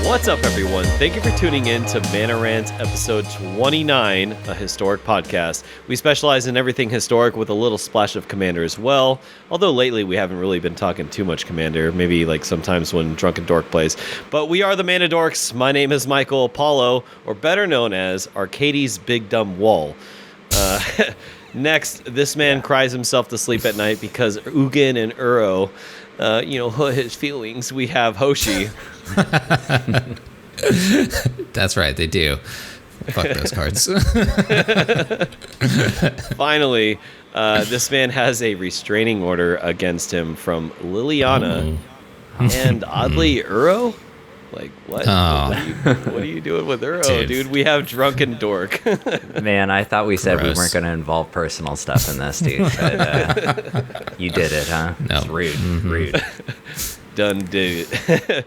What's up, everyone? Thank you for tuning in to Mana Rant episode 29, a historic podcast. We specialize in everything historic with a little splash of Commander as well, although lately we haven't really been talking too much Commander, maybe like sometimes when Drunken Dork plays. But we are the Mana Dorks. My name is Michael Apollo, or better known as Arcades Big Dumb Wall. Next, this man cries himself to sleep at night because Ugin and Uro, his feelings. We have Hoshi. That's right, they do. Fuck those cards. Finally, this man has a restraining order against him from Liliana and oddly Uro. Like, what? Oh. What are you doing with Uro, dude? We have Drunken Dork. Man, I thought we said Gross. we weren't going to involve personal stuff in this, dude. But you did it, huh? No. It's rude. Rude. Done did it.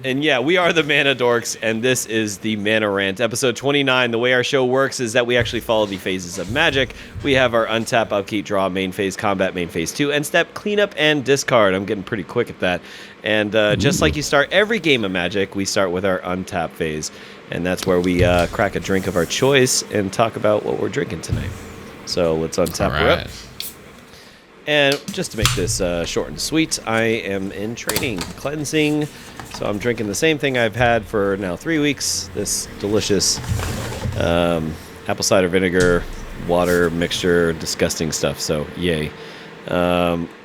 And yeah, we are the Mana Dorks, and this is the Mana Rant, episode 29. The way our show works is that we actually follow the phases of Magic. We have our Untap, Upkeep, Draw, Main Phase, Combat, Main Phase 2, End Step, Cleanup, and Discard. I'm getting pretty quick at that. And just like you start every game of Magic, we start with our Untap phase. And that's where we crack a drink of our choice and talk about what we're drinking tonight. So let's untap her up. And just to make this short and sweet, I am in training, cleansing. So I'm drinking the same thing I've had for now 3 weeks. This delicious apple cider vinegar, water mixture, disgusting stuff. So yay.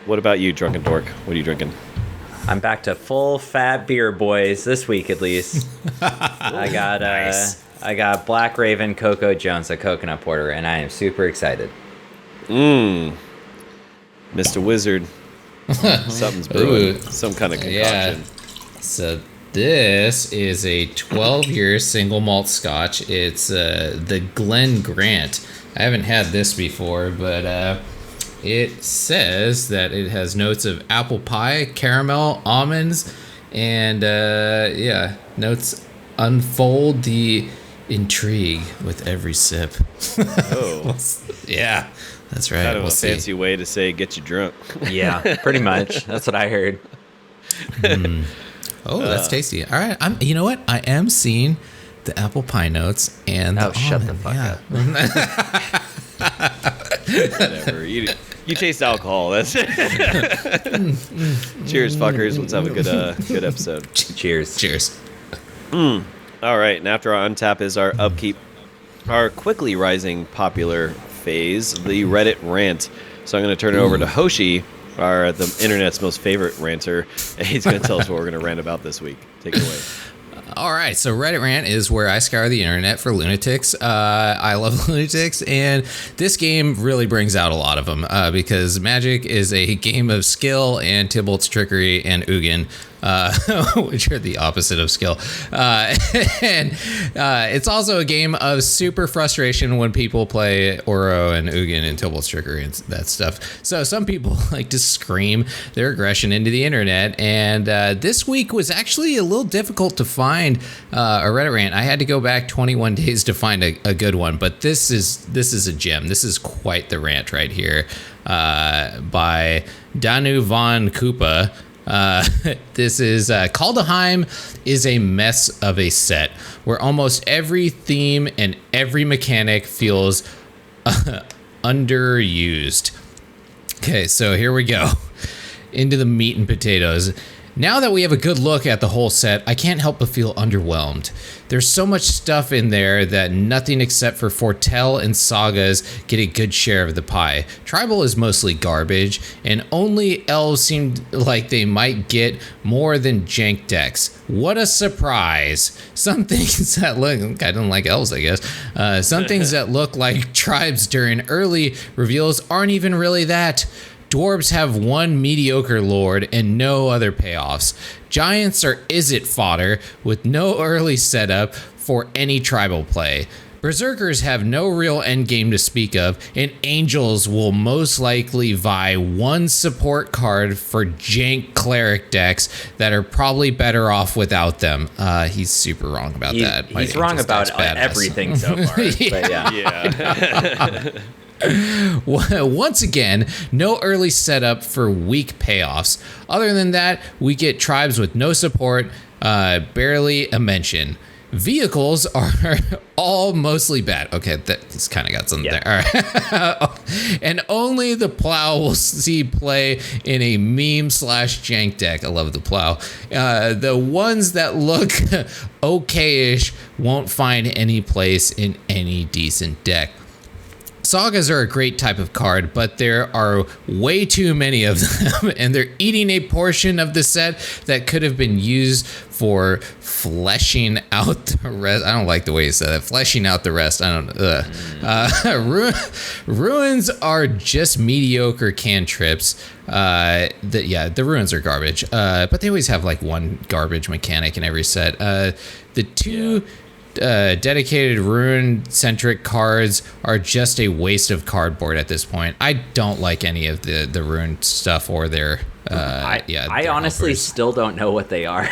What about you, Drunken Dork? What are you drinking? I'm back to full fat beer, boys, this week at least. I got Black Raven Coco Jones, a coconut porter, and I am super excited. Mr. Wizard. Something's brewing. Some kind of concoction. Yeah. So this is a 12-year single malt scotch. It's the Glen Grant. I haven't had this before, but it says that it has notes of apple pie, caramel, almonds, and notes unfold the intrigue with every sip. Oh. Yeah. That's right. Kind of a fancy way to say get you drunk. Yeah, pretty much. That's what I heard. Oh, that's tasty. All right. You know what? I am seeing the apple pie notes and the shut the almond. fuck up. Whatever. You taste alcohol. That's it. Cheers, fuckers. Let's have a good episode. Cheers. Cheers. All right. And after our Untap is our Upkeep, our quickly rising popular phase, the Reddit rant. So I'm going to turn it over to Hoshi, the internet's most favorite ranter, and he's going to tell us what we're going to rant about this week. Take it away. All right, so Reddit Rant is where I scour the internet for lunatics. I love lunatics, and this game really brings out a lot of them because Magic is a game of skill and Tybalt's trickery and Ugin, which are the opposite of skill. And it's also a game of super frustration when people play Uro and Ugin and Tybalt's trickery and that stuff. So some people like to scream their aggression into the internet, and this week was actually a little difficult to find a Reddit rant. I had to go back 21 days to find a good one, but this is a gem. This is quite the rant right here by Danu von Koopa. This is Kaldheim is a mess of a set where almost every theme and every mechanic feels underused. Okay, so here we go into the meat and potatoes. Now that we have a good look at the whole set, I can't help but feel underwhelmed. There's so much stuff in there that nothing except for Foretell and Sagas get a good share of the pie. Tribal is mostly garbage, and only elves seem like they might get more than jank decks. What a surprise. Some things that look, I don't like elves, I guess. Some things that look like tribes during early reveals aren't even really that. Dwarves have one mediocre lord and no other payoffs. Giants are is-it fodder with no early setup for any tribal play. Berserkers have no real endgame to speak of, and Angels will most likely vie one support card for jank cleric decks that are probably better off without them. He's super wrong about that. He's wrong about everything so far. But yeah. Once again, no early setup for weak payoffs. Other than that, we get tribes with no support, barely a mention. Vehicles are all mostly bad. Okay, that's kind of got something there. All right. And only the plow will see play in a meme/jank deck. I love the plow. The ones that look okayish won't find any place in any decent deck. Sagas are a great type of card, but there are way too many of them, and they're eating a portion of the set that could have been used for fleshing out the rest. I don't like the way you said that. Fleshing out the rest. I don't. Ruins are just mediocre cantrips. The ruins are garbage, but they always have like one garbage mechanic in every set. The two dedicated rune-centric cards are just a waste of cardboard at this point. I don't like any of the rune stuff or their I honestly still don't know what they are.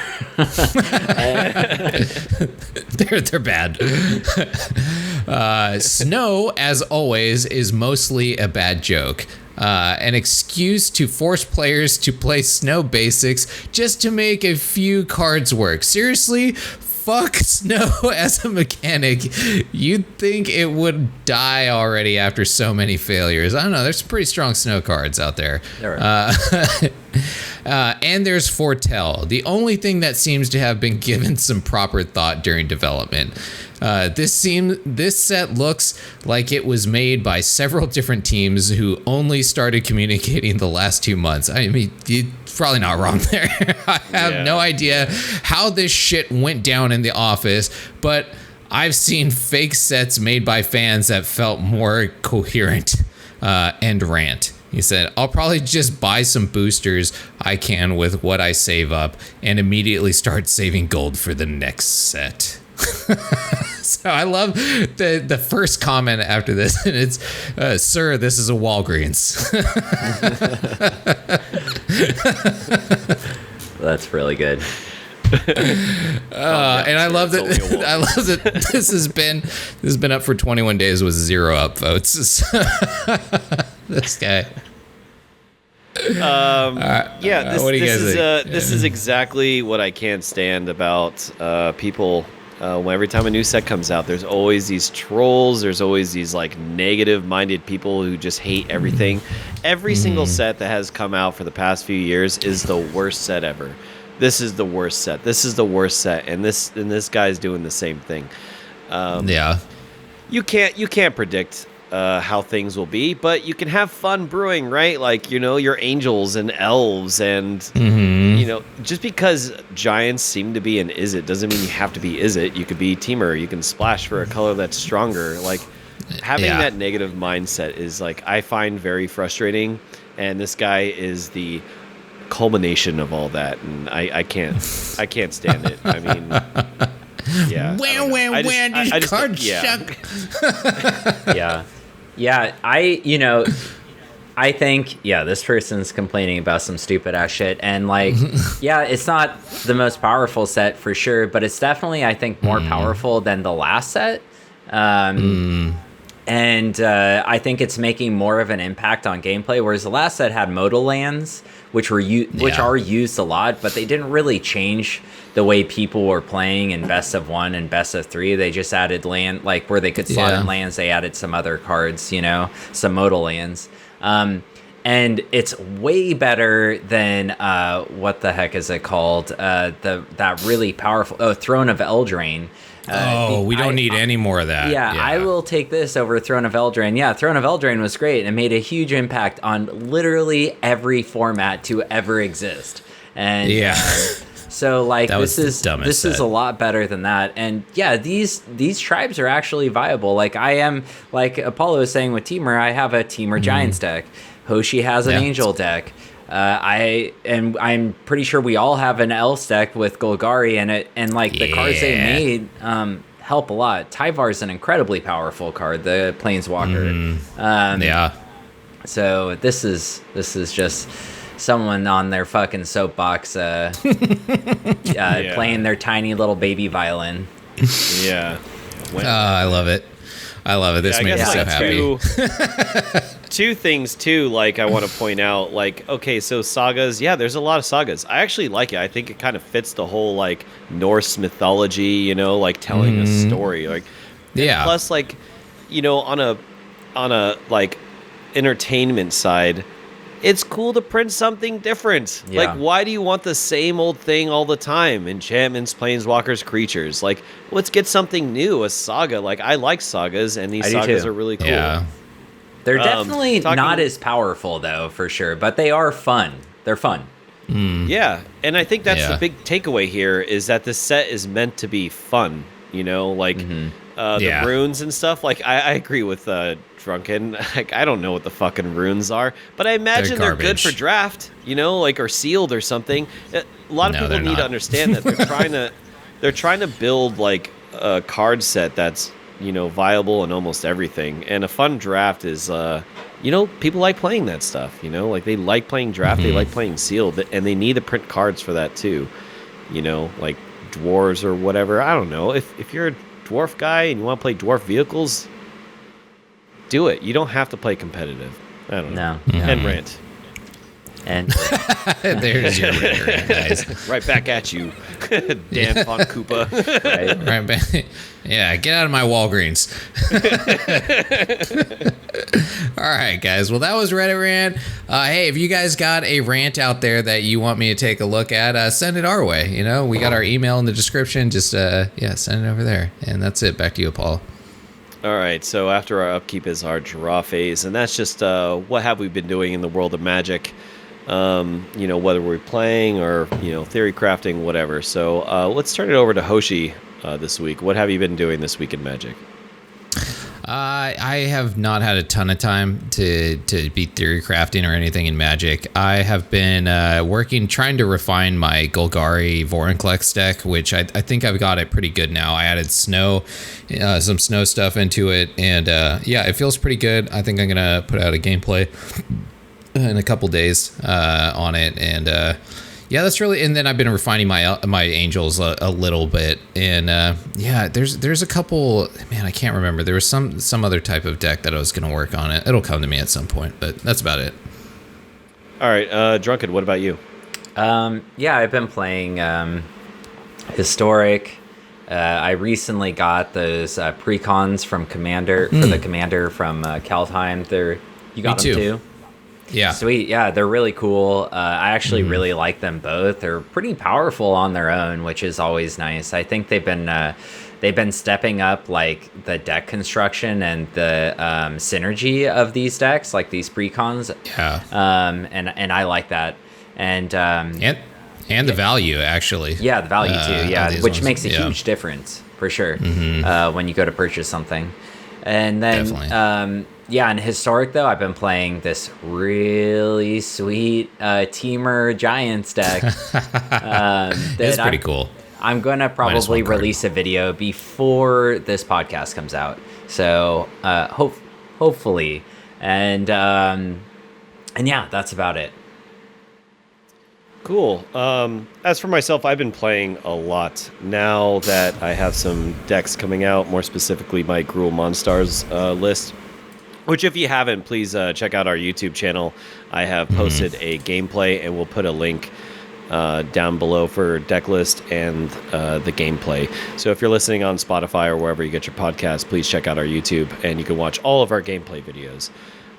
They're bad. Snow, as always, is mostly a bad joke. An excuse to force players to play snow basics just to make a few cards work. Seriously? Fuck snow as a mechanic. You'd think it would die already after so many failures. I don't know. There's some pretty strong snow cards out there. And there's Foretell, the only thing that seems to have been given some proper thought during development. This set looks like it was made by several different teams who only started communicating the last 2 months. I mean, you're probably not wrong there. I have no idea how this shit went down in the office, but I've seen fake sets made by fans that felt more coherent. And Rant. He said, I'll probably just buy some boosters I can with what I save up and immediately start saving gold for the next set. So I love the first comment after this, and it's, sir, this is a Walgreens. That's really good. And I love that. I love that this has been up for 21 days with 0 upvotes. This guy. This is exactly what I can't stand about people. Every time a new set comes out, there's always these trolls. There's always these like negative-minded people who just hate everything. Every single set that has come out for the past few years is the worst set ever. This is the worst set. This is the worst set, and this guy's doing the same thing. You can't predict how things will be, but you can have fun brewing, right? Like, your angels and elves, and just because giants seem to be an Izzet doesn't mean you have to be Izzet. You could be Teamer. You can splash for a color that's stronger. Like, having that negative mindset is like, I find very frustrating, and this guy is the culmination of all that, and I can't stand it. I mean, I think this person's complaining about some stupid ass shit, and like it's not the most powerful set for sure, but it's definitely, I think, more powerful than the last set. And I think it's making more of an impact on gameplay, whereas the last set had modal lands, which are used a lot, but they didn't really change the way people were playing in best of 1 and best of 3. They just added land, like where they could slot in lands, they added some other cards, some modal lands. And it's way better than what the heck is it called? That really powerful Throne of Eldraine. We don't need any more of that. I will take this over Throne of Eldraine. Yeah, Throne of Eldraine was great and made a huge impact on literally every format to ever exist. And so like this is a lot better than that. And these tribes are actually viable. Like I am, like Apollo was saying with Teamer, I have a Teamer Giants deck. Hoshi has an Angel deck. I'm pretty sure we all have an Elves deck with Golgari in it, and like the cards they made help a lot. Tyvar's an incredibly powerful card, the Planeswalker. So this is just someone on their fucking soapbox playing their tiny little baby violin. I love it. I love it. This made me so happy. Two things too, like I want to point out, like, okay, so sagas, yeah, there's a lot of sagas. I actually like it. I think it kind of fits the whole like Norse mythology, you know, like telling a story, like, plus, like, you know, on a like entertainment side, it's cool to print something different. Yeah. Like, why do you want the same old thing all the time? Enchantments, planeswalkers, creatures. Like, let's get something new, a saga. Like, I like sagas, and these sagas are really cool. Yeah. They're definitely not as powerful, though, for sure, but they are fun. They're fun. Yeah, and I think that's the big takeaway here, is that the set is meant to be fun, you know? Like, the runes and stuff. Like, I agree with Drunken. Like, I don't know what the fucking runes are, but I imagine they're good for draft, you know, like, or sealed or something. A lot of people need to understand that they're trying to build, like, a card set that's, you know, viable in almost everything. And a fun draft is, you know, people like playing that stuff, you know, like they like playing draft, they like playing sealed, and they need to print cards for that too, you know, like dwarves or whatever. I don't know. If you're a dwarf guy and you want to play dwarf vehicles, do it. You don't have to play competitive. I don't know. No. And rant. And there's your rant, guys. Right back at you, Dan Von Koopa. Right back. Yeah, get out of my Walgreens. All right, guys. Well, that was Reddit Rant. Hey, if you guys got a rant out there that you want me to take a look at, send it our way. You know, we got our email in the description. Just, send it over there. And that's it. Back to you, Paul. All right, so after our upkeep is our draw phase, and that's just what have we been doing in the world of Magic. You know, whether we're playing or, you know, theory crafting, whatever. So let's turn it over to Hoshi this week. What have you been doing this week in Magic? I have not had a ton of time to be theory crafting or anything in Magic. I have been trying to refine my Golgari Vorinclex deck, which I think I've got it pretty good now. I added some snow stuff into it, and it feels pretty good. I think I'm gonna put out a gameplay in a couple days on it, and that's really. And then I've been refining my angels a little bit, and there's a couple. Man, I can't remember. There was some other type of deck that I was gonna work on. It'll come to me at some point, but that's about it. All right, Drunken. What about you? I've been playing Historic. I recently got those precons from Commander for the Commander from Kaldheim. You got them too? Yeah. Sweet. Yeah, they're really cool. I actually really like them both. They're pretty powerful on their own, which is always nice. I think they've been stepping up like the deck construction and the synergy of these decks, like these precons. Yeah. And I like that. And the value, actually. Yeah, the value too. Yeah, which makes a huge difference for sure when you go to purchase something. And then definitely. In Historic, though, I've been playing this really sweet Teamer Giants deck. It's pretty cool. I'm going to probably release a video before this podcast comes out. So hopefully. And that's about it. Cool. As for myself, I've been playing a lot now that I have some decks coming out, more specifically my Gruul Monstars list. Which, if you haven't, please check out our YouTube channel. I have posted a gameplay, and we'll put a link down below for deck list and the gameplay. So if you're listening on Spotify or wherever you get your podcast, please check out our YouTube, and you can watch all of our gameplay videos.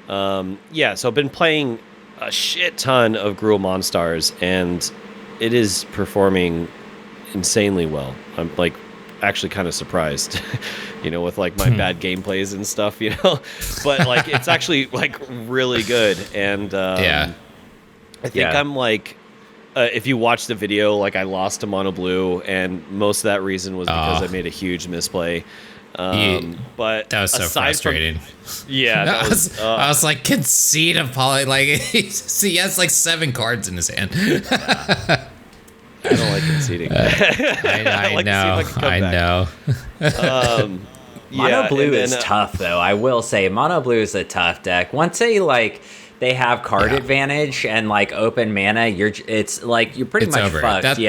So I've been playing a shit ton of Gruul Monstars, and it is performing insanely well. I'm like actually kind of surprised, you know, with like my bad gameplays and stuff, you know, but like it's actually like really good. And I think I'm like, if you watch the video, like I lost to Mono Blue, and most of that reason was because I made a huge misplay. But that was so frustrating. Yeah, I was like, concede of Poly, like he has like 7 cards in his hand. I don't like conceding. I know. Mono Blue is tough, though. I will say, Mono Blue is a tough deck. Once they like they have card advantage and like open mana, you're pretty much over. fucked.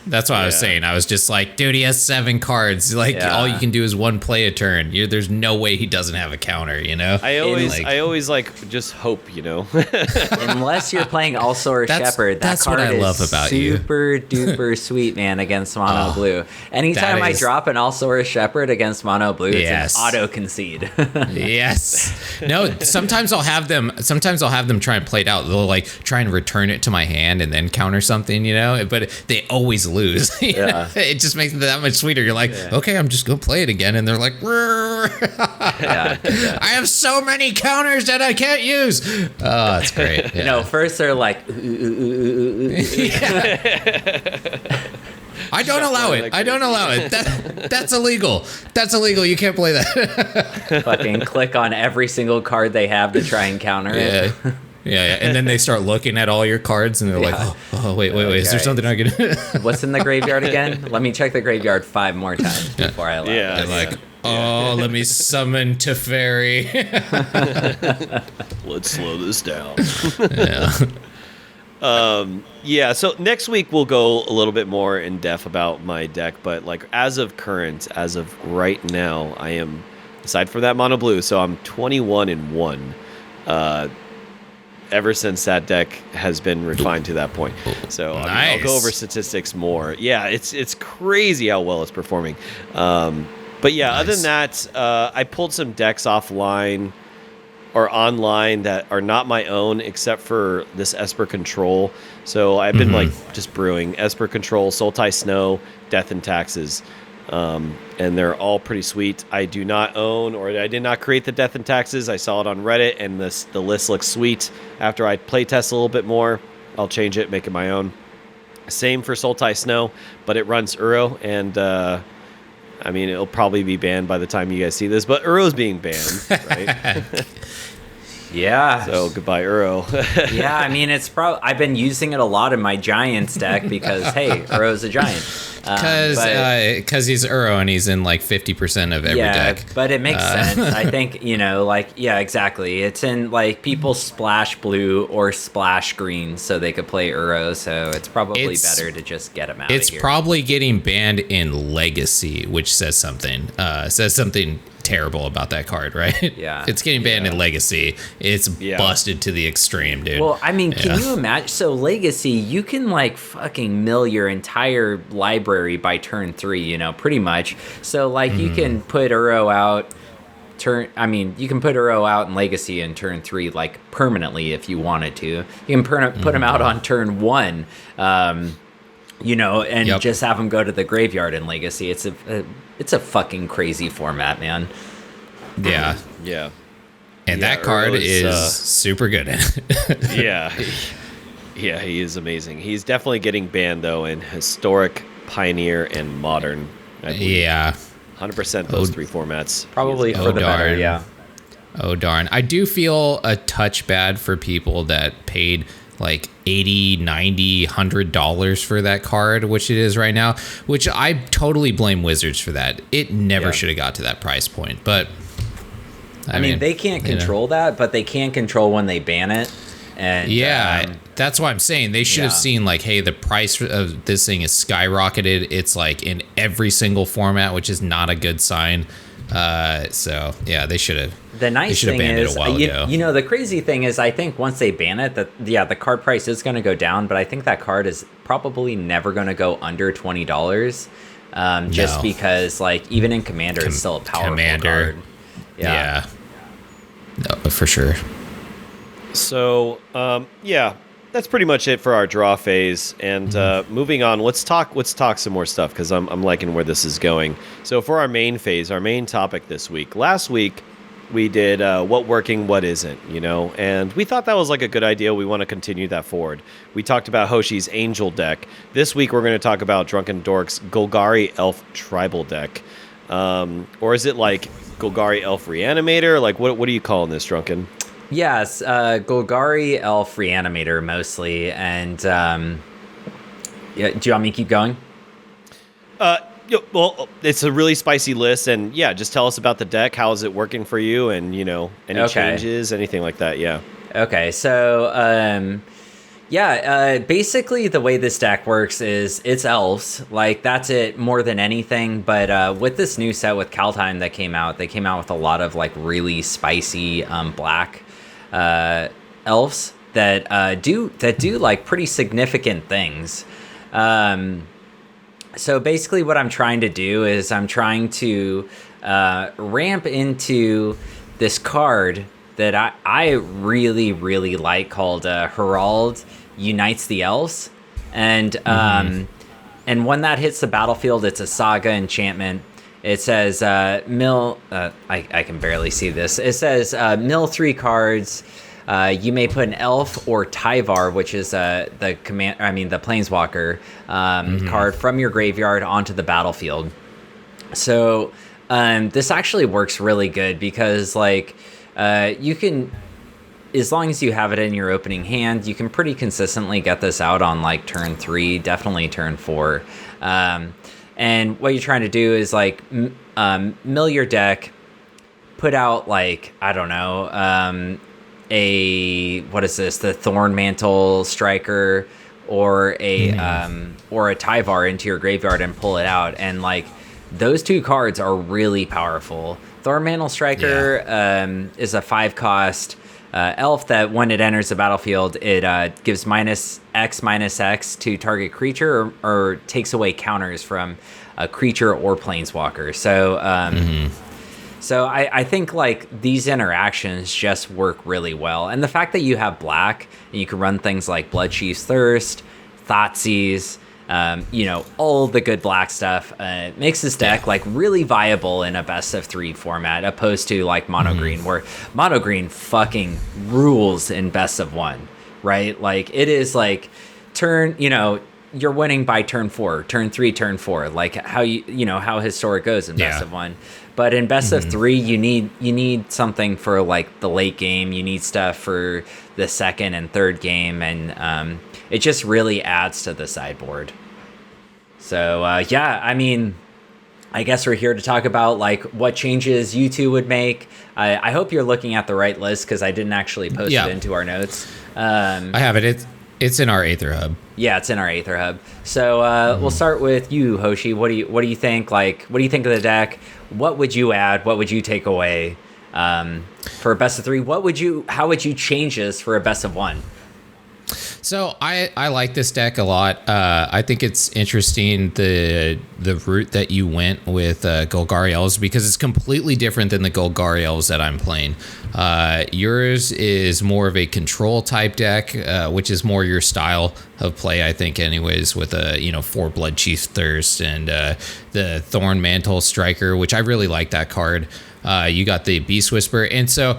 That's what I was saying. I was just like, dude, he has 7 cards. Like, all you can do is one play a turn. There's no way he doesn't have a counter, you know? I always like just hope, you know? Unless you're playing Alsaur Shepherd. That's what I love about you. Super duper sweet, man, against mono blue. Anytime I drop an Alsaur Shepherd against mono blue, it's an auto concede. Yes. No, sometimes I'll have them try and play it out. They'll like try and return it to my hand and then counter something, you know? But they always lose. It just makes it that much sweeter. You're like, okay, I'm just gonna play it again, and they're like, I have so many counters that I can't use. Oh, it's great. No, first they're like, I don't allow it. I don't allow it. That's illegal. That's illegal. You can't play that. Fucking click on every single card they have to try and counter it. Yeah, and then they start looking at all your cards, and they're like, "Oh, wait, is there something I can?" What's in the graveyard again? Let me check the graveyard 5 more times before I allow it. They're like, "Oh, let me summon Teferi." Let's slow this down. So next week we'll go a little bit more in depth about my deck, but like as of right now, I am, aside from that mono blue, so I'm 21-1. Ever since that deck has been refined to that point. So nice. I'll go over statistics more. Yeah, it's crazy how well it's performing. But yeah, other than that, I pulled some decks offline or online that are not my own, except for this Esper Control. So I've been like just brewing Esper Control, Sultai Snow, Death and Taxes. And they're all pretty sweet. I do not own, or I did not create the Death and Taxes. I saw it on Reddit, and the list looks sweet. After I playtest a little bit more, I'll change it, make it my own. Same for Sultai Snow, but it runs Uro, and I mean, it'll probably be banned by the time you guys see this, but Uro's being banned, right? Yeah. So goodbye, Uro. Yeah, I mean, I've been using it a lot in my Giants deck because, hey, Uro's a Giant. Because he's Uro and he's in like 50% of every deck. Yeah, but it makes sense. I think, exactly. It's in like people splash blue or splash green so they could play Uro, so it's probably better to just get him out of here. It's probably getting banned in Legacy, which says something. Terrible about that card, right? Yeah. It's getting banned in Legacy. It's busted to the extreme, dude. Well, I mean, can you imagine? So Legacy, you can like fucking mill your entire library by turn 3, pretty much. So like you can put Uro out you can put Uro out in Legacy in turn 3 like permanently if you wanted to. You can put him out on turn 1. Just have them go to the graveyard in Legacy. It's a fucking crazy format, man. Yeah. Yeah. And that card is super good. Yeah. Yeah, he is amazing. He's definitely getting banned, though, in Historic, Pioneer, and Modern. Yeah. 100% those 3 formats. Probably for the better, yeah. Oh, darn. I do feel a touch bad for people that paid like $80, $90, $100 for that card, which it is right now, which I totally blame Wizards for that. It never should have got to that price point, but I mean they can't control that, but they can control when they ban it. And that's why I'm saying they should have seen like, hey, the price of this thing is skyrocketed. It's like in every single format, which is not a good sign. So yeah, they should have. The nice thing is, the crazy thing is, I think once they ban it, the card price is going to go down, but I think that card is probably never going to go under $20. Just because, like, even in Commander, it's still a powerful card. Yeah. No, for sure. So, that's pretty much it for our draw phase. And moving on, let's talk some more stuff because I'm liking where this is going. So for our main phase, our main topic this week. Last week we did what working, what isn't, and we thought that was like a good idea. We want to continue that forward. We talked about Hoshi's Angel deck. This week we're going to talk about Drunken Dorks' Golgari Elf Tribal deck. Or is it like Golgari Elf Reanimator? Like what are you calling this, Drunken? Yes, Golgari Elf Reanimator mostly, and do you want me to keep going? Well, it's a really spicy list, and just tell us about the deck. How is it working for you, and any changes, anything like that? Yeah. Okay, so basically the way this deck works is it's elves. Like, that's it more than anything. But with this new set with Kaldheim that came out, they came out with a lot of like really spicy black elves that do like pretty significant things. So basically what I'm trying to do is I'm trying to ramp into this card that I really, really like called Herald Unites the Elves. And and when that hits the battlefield, it's a saga enchantment. It says mill... I can barely see this. It says mill 3 cards. You may put an elf or Tyvar, which is the planeswalker card from your graveyard onto the battlefield. So this actually works really good because like you can, as long as you have it in your opening hand, you can pretty consistently get this out on like turn 3, definitely turn 4. And what you're trying to do is like mill your deck, put out like, I don't know, the Thorn Mantle Striker or a Tyvar into your graveyard and pull it out. And like those 2 cards are really powerful. Thorn Mantle Striker is a 5-cost elf that when it enters the battlefield, it gives -X to target creature or takes away counters from a creature or planeswalker. So so I think like these interactions just work really well. And the fact that you have black and you can run things like Bloodchief's Thirst, Thoughtseize, all the good black stuff makes this deck like really viable in a best of 3 format, opposed to like mono green, where mono green fucking rules in best of 1, right? Like it is like you're winning by turn 4, turn 3, turn 4, like how how historic goes in best of 1. But in best of 3, you need something for like the late game. You need stuff for the second and third game, and it just really adds to the sideboard. So I mean, I guess we're here to talk about like what changes you 2 would make. I hope you're looking at the right list because I didn't actually post it into our notes. I have it. It's in our Aether Hub. Yeah, it's in our Aether Hub. So we'll start with you, Hoshi. What do you think? Like, what do you think of the deck? What would you add? What would you take away for a best of 3? How would you change this for a best of 1? So I like this deck a lot. I think it's interesting the route that you went with Golgari Elves, because it's completely different than the Golgari Elves that I'm playing. Yours is more of a control type deck, which is more your style of play, I think, anyways, with 4 Bloodchief's Thirst and the Thorn Mantle Striker, which I really like that card. You got the Beast Whisperer. And so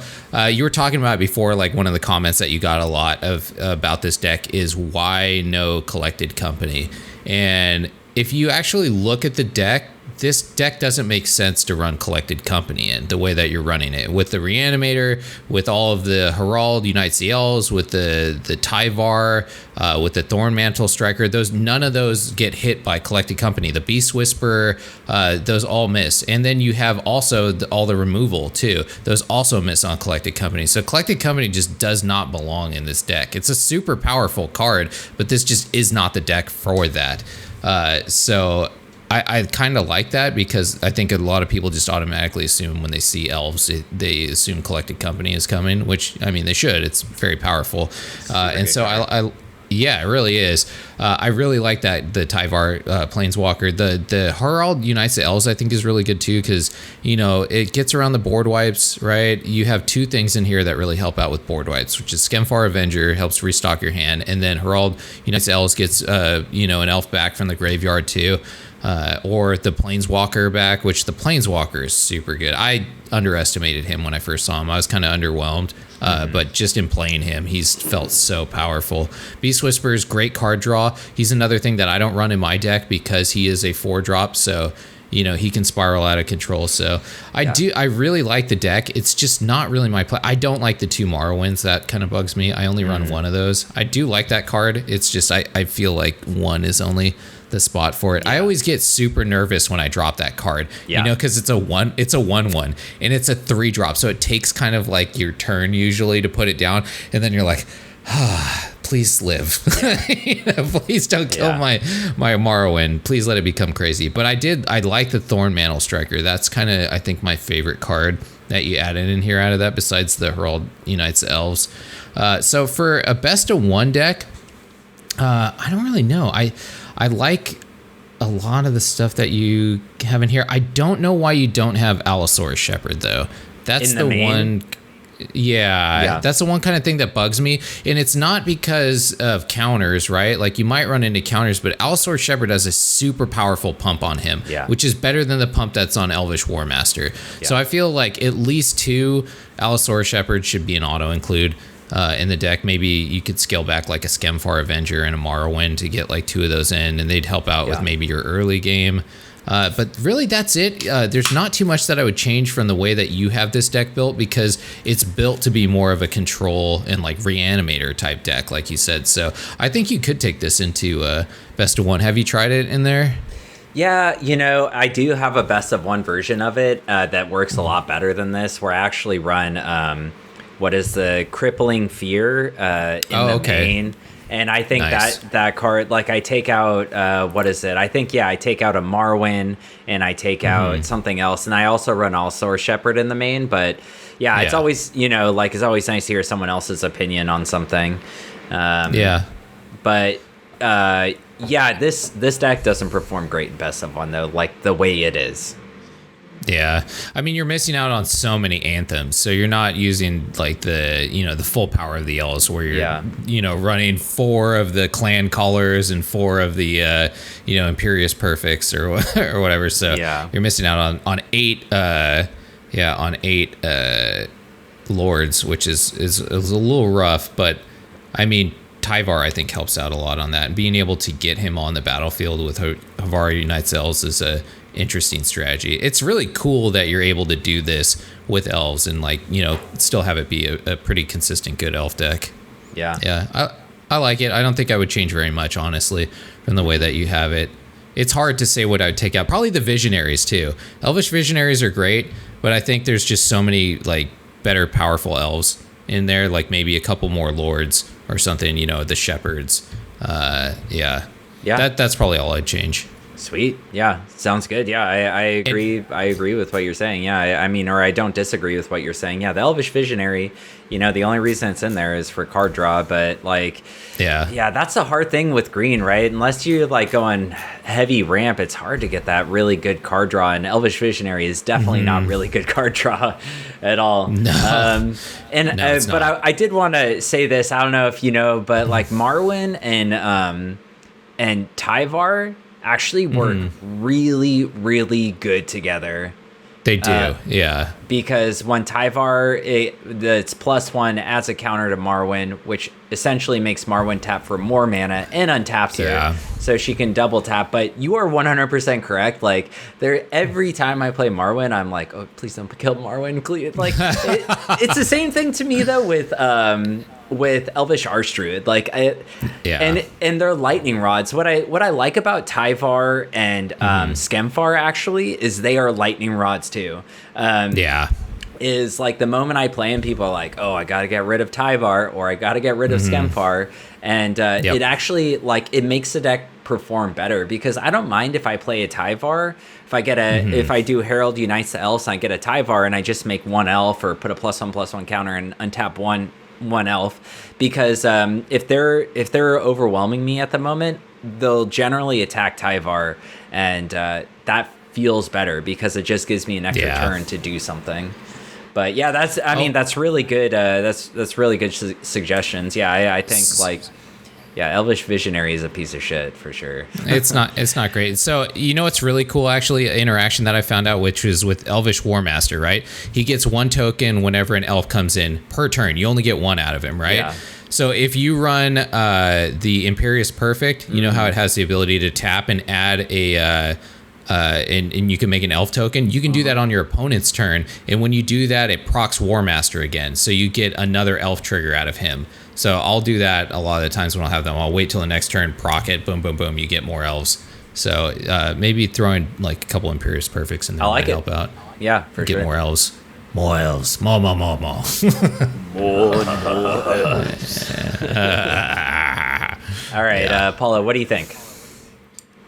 you were talking about before, like one of the comments that you got a lot of about this deck is why no Collected Company. And if you actually look at the deck, this deck doesn't make sense to run Collected Company in the way that you're running it. With the Reanimator, with all of the Herald Unites the Elves, with the Tyvar, with the Thorn Mantle Striker, none of those get hit by Collected Company. The Beast Whisperer, those all miss. And then you have also all the removal too. Those also miss on Collected Company. So Collected Company just does not belong in this deck. It's a super powerful card, but this just is not the deck for that. So I kind of like that, because I think a lot of people just automatically assume when they see elves, they assume Collected Company is coming, which, I mean, they should. It's very powerful. And so yeah, it really is. I really like that, the Tyvar Planeswalker. The Herald Unites the Elves, I think, is really good too, because, it gets around the board wipes, right? You have 2 things in here that really help out with board wipes, which is Skemfar Avenger, helps restock your hand, and then Herald Unites the Elves gets, an elf back from the graveyard too. Or the Planeswalker back, which the Planeswalker is super good. I underestimated him when I first saw him. I was kind of underwhelmed, but just in playing him, he's felt so powerful. Beast Whisperer's great card draw. He's another thing that I don't run in my deck because he is a 4-drop, so he can spiral out of control. So I really like the deck. It's just not really my play. I don't like the 2 Morrowinds. That kind of bugs me. I only run 1 of those. I do like that card. It's just I feel like 1 is only the spot for it. I always get super nervous when I drop that card, because it's a 1/1 and it's a 3-drop. So it takes kind of like your turn usually to put it down. And then you're like, please live. Please don't kill my Morrowind. Please let it become crazy. But I like the Thorn Mantle Striker. That's kind of, I think, my favorite card that you added in here out of that, besides the Herald Unites the Elves. So for a best of 1 deck, I don't really know. I like a lot of the stuff that you have in here. I don't know why you don't have Allosaurus Shepherd, though. That's the one. Yeah, that's the one kind of thing that bugs me. And it's not because of counters, right? Like, you might run into counters, but Allosaurus Shepherd has a super powerful pump on him, which is better than the pump that's on Elvish War Master. So I feel like at least 2 Allosaurus Shepherds should be an auto include in the deck. Maybe you could scale back like a Skemfar Avenger and a Morrowind to get like 2 of those in, and they'd help out with maybe your early game. But really, that's it. There's not too much that I would change from the way that you have this deck built, because it's built to be more of a control and like reanimator type deck, like you said. So I think you could take this into best of 1. Have you tried it in there? Yeah, I do have a best of 1 version of it that works a lot better than this, where I actually run what is the Crippling Fear in the main. And I think that card, like, I take out, what is it? I think, I take out a Marwyn, and I take out something else. And I also run Allosaurus Shepherd in the main. But, it's always, it's always nice to hear someone else's opinion on something. But, this deck doesn't perform great in Best of 1, though, like the way it is. Yeah, I mean, you're missing out on so many anthems, so you're not using like the the full power of the elves, where you're running 4 of the clan colors and 4 of the Imperious Perfects or whatever. So you're missing out on 8 lords, which is a little rough. But I mean, Tyvar, I think, helps out a lot on that, and being able to get him on the battlefield with Havar Unites Elves is a interesting strategy. It's really cool that you're able to do this with elves and still have it be a pretty consistent good elf deck. I like it. I don't think I would change very much, honestly, from the way that you have it. It's hard to say what I would take out. Probably the Visionaries too. Elvish Visionaries are great, but I think there's just so many like better powerful elves in there, like maybe a couple more lords or something, the shepherds. That's probably all I'd change. Sweet. Yeah, sounds good. Yeah, I agree. I agree with what you're saying. Yeah, I mean, or I don't disagree with what you're saying. Yeah, the Elvish Visionary, the only reason it's in there is for card draw, but that's a hard thing with green, right? Unless you're like going heavy ramp, it's hard to get that really good card draw, and Elvish Visionary is definitely not really good card draw at all. No. But I did want to say this. I don't know if you know, but like Marwyn and Tyvar actually work really, really good together. They do, because when Tyvar, it's +1, adds a counter to Marwyn, which essentially makes Marwyn tap for more mana and untaps her, so she can double tap. But you are 100% correct. Like, every time I play Marwyn, I'm like, oh, please don't kill Marwyn. Like, it's the same thing to me though with Elvish Archdruid, and their lightning rods. What I like about Tyvar and Skemfar actually is they are lightning rods too. Is like the moment I play and people are like, oh, I gotta get rid of Tyvar or I gotta get rid of Skemfar, and it actually it makes the deck perform better, because I don't mind if I play a Tyvar. If I get if I do Herald Unites the Elves and I get a Tyvar and I just make 1 elf or put a +1/+1 counter and untap one elf, because if they're overwhelming me at the moment, they'll generally attack Tyvar, and that feels better because it just gives me an extra turn to do something. But that's really good. That's really good suggestions. I think Elvish Visionary is a piece of shit for sure. It's not great. So what's really cool, actually, interaction that I found out, which is with Elvish War Master, right? He gets 1 token whenever an elf comes in per turn. You only get 1 out of him, right? Yeah. So if you run the Imperious Perfect, you know how it has the ability to tap and add a and you can make an elf token. You can do that on your opponent's turn, and when you do that, it procs War Master again, so you get another elf trigger out of him. So I'll do that a lot of the times when I'll have them. I'll wait till the next turn, proc it, boom, boom, boom, you get more elves So maybe throwing like a couple Imperious Perfects in there might help out. Yeah, for Get sure. more elves. More elves. More. More All right, Paula, what do you think?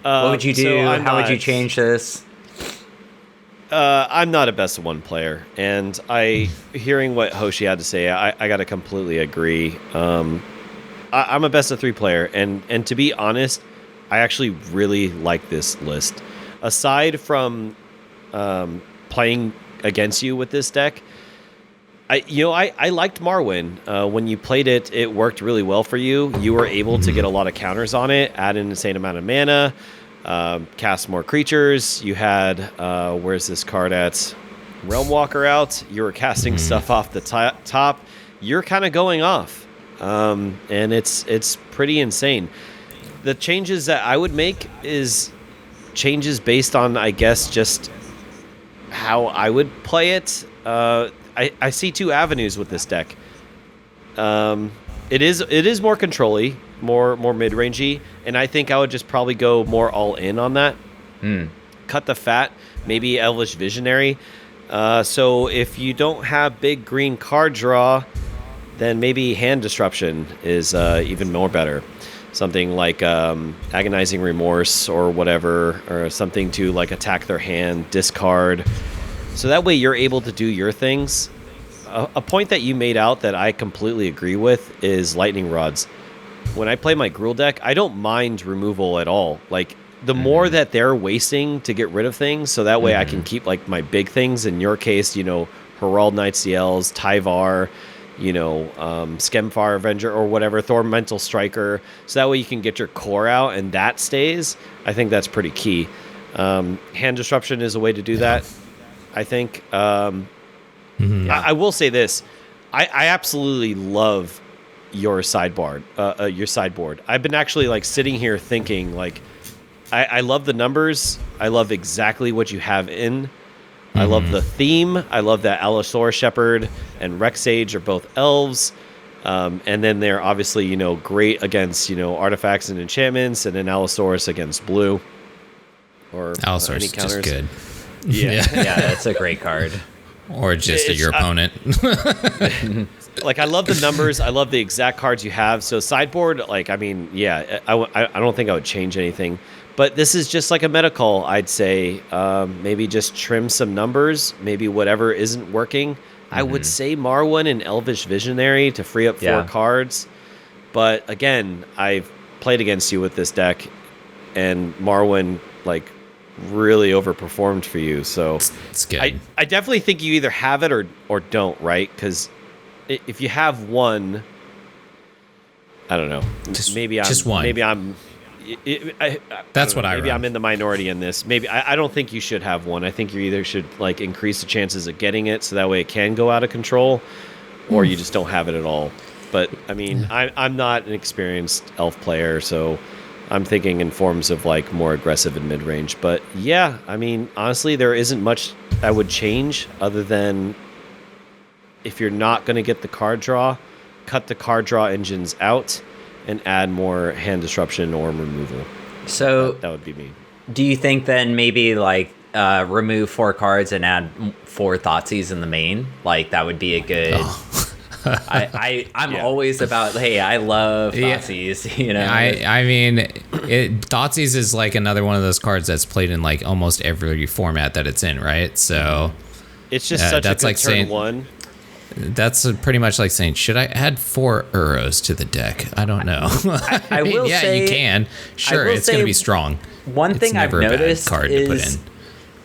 What would you do? How would you change this? I'm not a best of one player, and hearing what Hoshi had to say, I got to completely agree. I'm a best of 3 player, and to be honest, I actually really like this list. Aside from playing against you with this deck, I liked Marwyn. When you played it, it worked really well for you. You were able to get a lot of counters on it, add an insane amount of mana, cast more creatures. You had where's this card at? Realm Walker out. You were casting stuff off the top. You're kind of going off, and it's pretty insane. The changes that I would make is changes based on, I guess, just how I would play it. I see 2 avenues with this deck. It is more control-y, more mid-rangey, and I think I would just probably go more all-in on that. Cut the fat, maybe Elvish Visionary. So if you don't have big green card draw, then maybe Hand Disruption is even more better. Something like Agonizing Remorse or whatever, or something to like attack their hand, discard. So that way you're able to do your things. A point that you made out that I completely agree with is Lightning Rods. When I play my Gruul deck, I don't mind removal at all. Like, the more that they're wasting to get rid of things, so that way I can keep like my big things. In your case, Herald Knight CLs, Tyvar, Skemfar Avenger or whatever, Thormental Striker. So that way you can get your core out and that stays. I think that's pretty key. Hand Disruption is a way to do that, I think. I will say this. I absolutely love your sideboard. I've been actually like sitting here thinking like, I love the numbers. I love exactly what you have in. I love the theme. I love that Allosaurus Shepherd and Rexage are both elves. And then they're obviously, great against, artifacts and enchantments, and then Allosaurus against blue. Or Allosaurus is just good. Yeah, that's a great card. Or just your opponent. Like, I love the numbers. I love the exact cards you have. So sideboard, I don't think I would change anything. But this is just like a meta call, I'd say. Maybe just trim some numbers. Maybe whatever isn't working. I would say Marwyn and Elvish Visionary to free up 4 cards. But again, I've played against you with this deck, and Marwyn, really overperformed for you. So it's good. I definitely think you either have it or don't, right? Because if you have one, I don't know. Just one. Maybe I'm. That's what I. Maybe I'm in the minority in this. Maybe I don't think you should have one. I think you either should increase the chances of getting it so that way it can go out of control, or you just don't have it at all. But I mean, I'm not an experienced elf player, so I'm thinking in forms of more aggressive and mid range. But yeah, I mean, honestly, there isn't much I would change other than if you're not going to get the card draw, cut the card draw engines out and add more Hand Disruption or removal. So that would be me. Do you think then maybe remove 4 cards and add 4 Thoughtseize in the main? That would be a good. I'm always about, hey, I love Thoughtseize. I mean, Thoughtseize is another one of those cards that's played in almost every format that it's in, right? So it's just such a good turn one. That's pretty much like saying, should I add 4 Uros to the deck? I don't know. I will say, you can. Sure, it's going to be strong. One thing I've noticed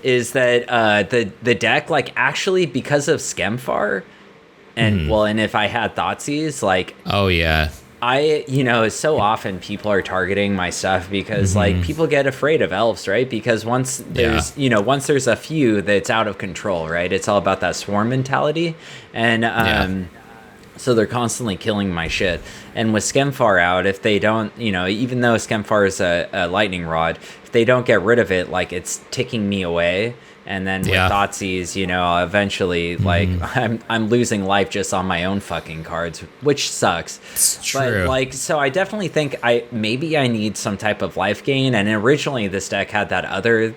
is that the deck, actually, because of Skemfar, and and if I had Thoughtseize, oh yeah, so often people are targeting my stuff because people get afraid of elves, right? Because once there's a few that's out of control, right? It's all about that swarm mentality, and So they're constantly killing my shit. And with Skemfar out, if they don't, even though Skemfar is a lightning rod, if they don't get rid of it, like, it's ticking me away. And then with Thoughtseize, eventually, like, I'm losing life just on my own fucking cards, which sucks. It's true. But, like, so I definitely think I need some type of life gain. And originally this deck had that other,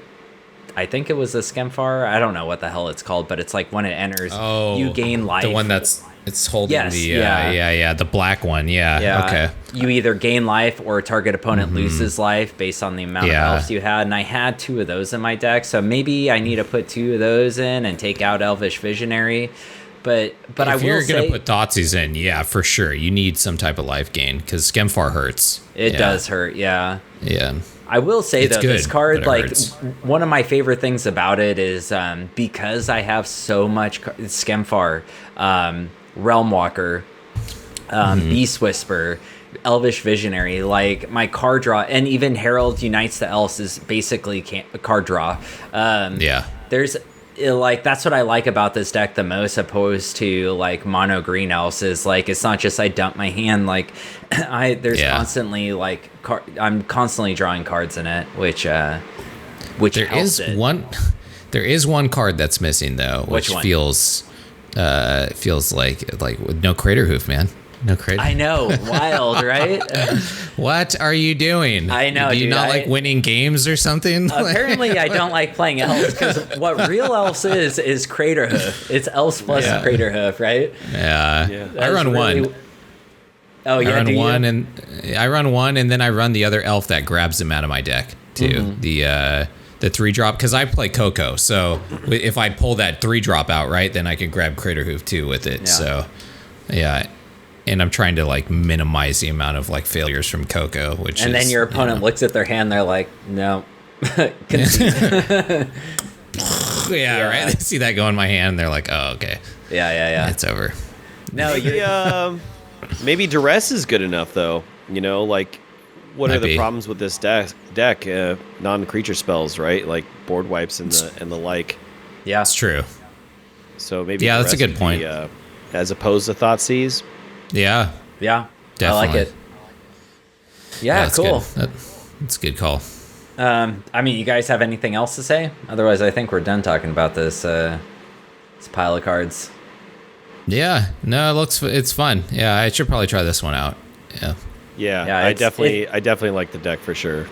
I think it was a Skemfar. I don't know what the hell it's called, but it's like when it enters, you gain life. The one it's holding the black one. Yeah. Okay. You either gain life or a target opponent loses life based on the amount of elves you had. And I had 2 of those in my deck, so maybe I need to put 2 of those in and take out Elvish Visionary. But I will say, if you're gonna put Thoughtseize in, for sure, you need some type of life gain because Skemfar hurts. It does hurt. Yeah. Yeah. I will say, it's though, good, this card, like, hurts. one of my favorite things about it is because I have so much Skemfar, Realm Walker, Beast Whisper, Elvish Visionary, like, my card draw, and even Herald Unites the Elves is basically a card draw. There's, like, that's what I like about this deck the most, opposed to, like, mono green elves, is, like, it's not just I dump my hand, like, there's constantly, like, I'm constantly drawing cards in it, which there is one card that's missing, though, which feels like with no Crater Hoof, man. No Crater. I know, wild, right? What are you doing? I know. Do you not like winning games or something? Apparently, I don't like playing elves, because what real elves is Crater Hoof. It's elves plus Crater Hoof, right? Yeah. I run one. Oh yeah, I run one, and then I run the other elf that grabs them out of my deck too. The 3-drop, because I play Coco, so if I pull that 3-drop out, right, then I can grab Crater Hoof too with it. So and I'm trying to, like, minimize the amount of, like, failures from Coco, and then your opponent looks at their hand, they're like, no. Right? They see that go in my hand, and they're like, oh, okay. Yeah. It's over. No, maybe Duress is good enough, though. Like, what are the problems with this deck? Non-creature spells, right? Like board wipes and the like. Yeah, it's true. So maybe that's a good point. As opposed to Thoughtseize. Yeah, definitely. I like it. Yeah, cool. That's a good call. I mean, you guys have anything else to say? Otherwise, I think we're done talking about this pile of cards. Yeah, no, it's fun. Yeah, I should probably try this one out. Yeah, I definitely like the deck for sure.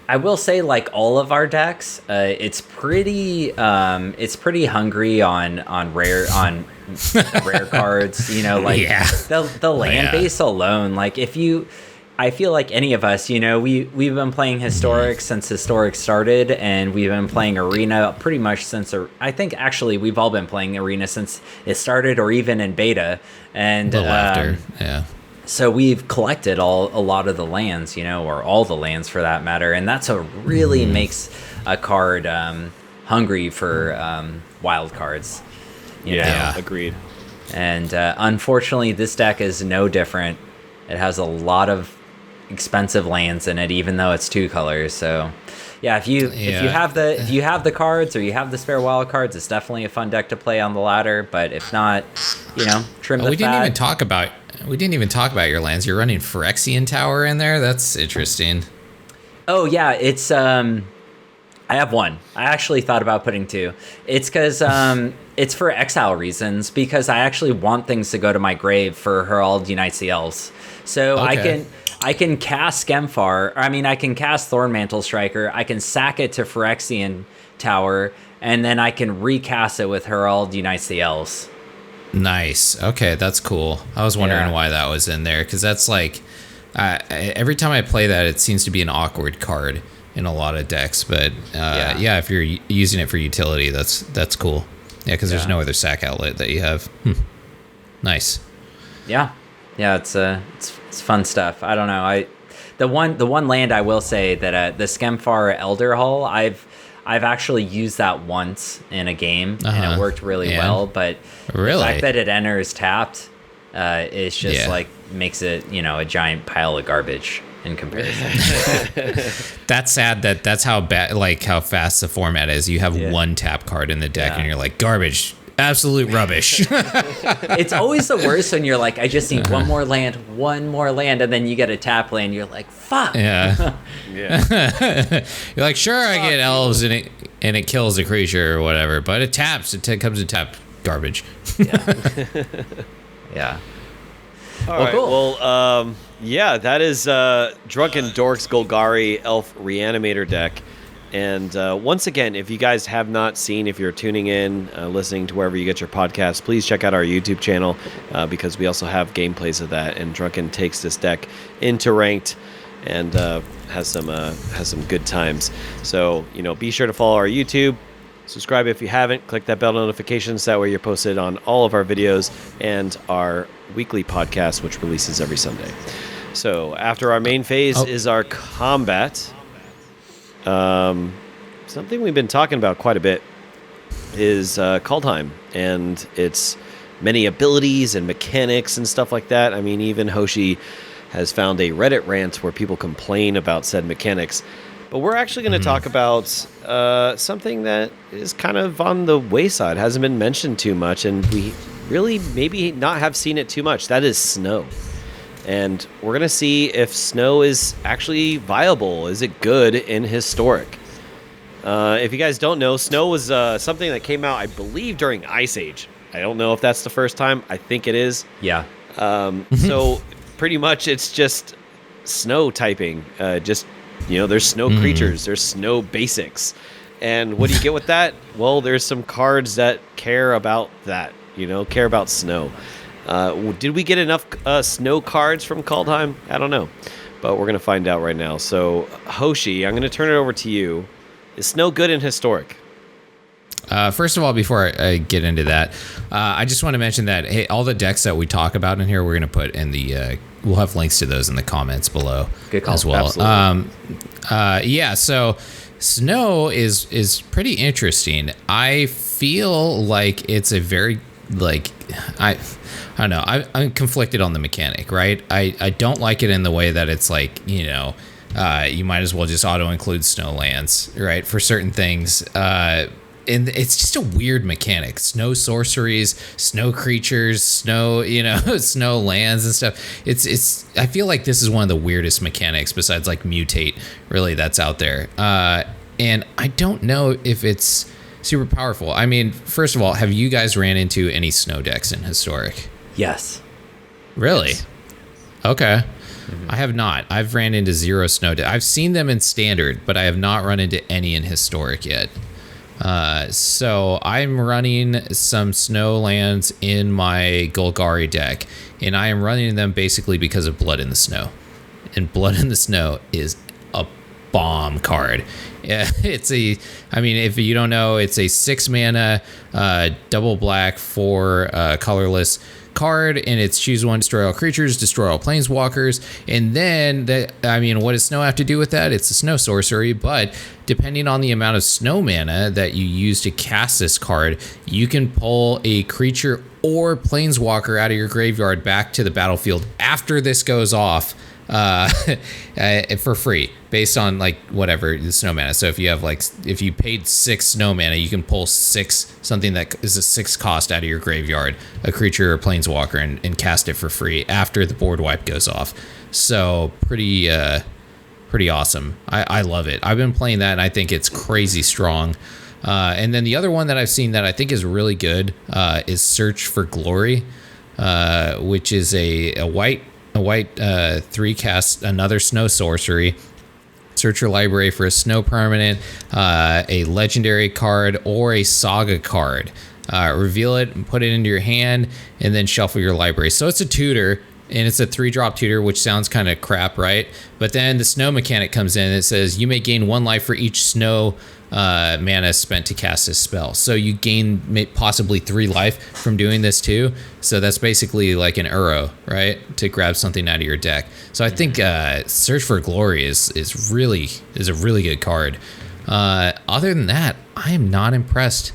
I will say, like, all of our decks, it's pretty hungry on rare cards. The land base alone. Like, I feel like any of us, we've been playing Historic since Historic started, and we've been playing Arena pretty much since. I think actually we've all been playing Arena since it started, or even in beta. And after, so we've collected a lot of the lands, or all the lands for that matter, and that's what really makes a card hungry for wild cards. Agreed. And unfortunately, this deck is no different. It has a lot of expensive lands in it, even though it's 2 colors. So, if you have the cards, or you have the spare wild cards, it's definitely a fun deck to play on the ladder. But if not, trim the fat. We didn't even talk about your lands. You're running Phyrexian Tower in there. That's interesting. Oh yeah, it's I have 1. I actually thought about putting 2. It's because it's for exile reasons, because I actually want things to go to my grave for Herald Unites the Elves. So I can cast Skemfar. I can cast Thornmantle Striker. I can sack it to Phyrexian Tower, and then I can recast it with Herald Unites the Elves. Nice. Okay, that's cool. I was wondering why that was in there, because that's like every time I play that, it seems to be an awkward card in a lot of decks. But if you're using it for utility, that's cool. Yeah, because there's no other sack outlet that you have. Nice. Yeah, it's fun stuff. I don't know. The one land I will say that the Skemfar Elder Hall, I've actually used that once in a game, and it worked really well. But the fact that it enters tapped, is just like makes it a giant pile of garbage in comparison. That's sad that's how bad, like, how fast the format is. You have one tap card in the deck, and you're like, garbage. absolute rubbish. It's always the worst when you're like, I just need one more land, and then you get a tap land. You're like, fuck. Yeah. You're like, sure, I get elves and it kills a creature or whatever, but it taps. It comes to tap garbage. Yeah. Yeah. All right. Cool. Well, yeah, that is Drunken Dorks Golgari Elf Reanimator deck. And once again, if you guys have not seen, if you're tuning in, listening to wherever you get your podcasts, please check out our YouTube channel because we also have gameplays of that. And Drunken takes this deck into ranked and has some good times. So, be sure to follow our YouTube. Subscribe if you haven't. Click that bell notifications. That way you're posted on all of our videos and our weekly podcast, which releases every Sunday. So after our main phase is our combat. Something we've been talking about quite a bit is Kaldheim and its many abilities and mechanics and stuff like that. I mean, even Hoshi has found a Reddit rant where people complain about said mechanics. But we're actually going to talk about something that is kind of on the wayside, hasn't been mentioned too much, and we really maybe not have seen it too much. That is snow. And we're going to see if snow is actually viable. Is it good in Historic? If you guys don't know, snow was something that came out, I believe, during Ice Age. I don't know if that's the first time. I think it is. Yeah. So pretty much it's just snow typing. There's snow creatures. There's snow basics. And what do you get with that? Well, there's some cards that care about that, care about snow. Did we get enough snow cards from Kaldheim? I don't know, but we're going to find out right now. So, Hoshi, I'm going to turn it over to you. Is snow good in Historic? First of all, before I get into that, I just want to mention that, hey, all the decks that we talk about in here, we're going to put in the, we'll have links to those in the comments below. Good call. As well. Absolutely. So snow is pretty interesting. I feel like it's a very, I don't know. I'm conflicted on the mechanic, right? I don't like it in the way that it's like, you might as well just auto-include snow lands, right, for certain things. And it's just a weird mechanic. Snow sorceries, snow creatures, snow, snow lands and stuff. It's. I feel like this is one of the weirdest mechanics besides like mutate, really, that's out there. And I don't know if it's super powerful. I mean, first of all, have you guys ran into any snow decks in Historic? Yes. Really? Yes. Okay. I have not. I've ran into 0 snow decks. I've seen them in Standard, but I have not run into any in Historic yet. So I'm running some snow lands in my Golgari deck, and I am running them basically because of Blood in the Snow. And Blood in the Snow is a bomb card. Yeah, if you don't know, it's a 6 mana, double black, 4 colorless card, and it's choose one, destroy all creatures, destroy all planeswalkers. And then what does snow have to do with that? It's a snow sorcery, but depending on the amount of snow mana that you use to cast this card, you can pull a creature or planeswalker out of your graveyard back to the battlefield after this goes off for free, based on whatever the snow mana. So if you paid 6 snow mana, you can pull something that is a 6 cost out of your graveyard, a creature or planeswalker, and cast it for free after the board wipe goes off. So pretty awesome. I love it. I've been playing that and I think it's crazy strong. And then the other one that I've seen that I think is really good is Search for Glory, which is a white 3 cast, another snow sorcery. Search your library for a snow permanent, a legendary card, or a saga card. Reveal it and put it into your hand, and then shuffle your library. So it's a tutor, and it's a 3-drop tutor, which sounds kind of crap, right? But then the snow mechanic comes in, and it says you may gain 1 life for each snow mana spent to cast this spell. So you gain possibly 3 life from doing this too. So that's basically like an Uro, right? To grab something out of your deck. So I think Search for Glory is a really good card. Other than that, I am not impressed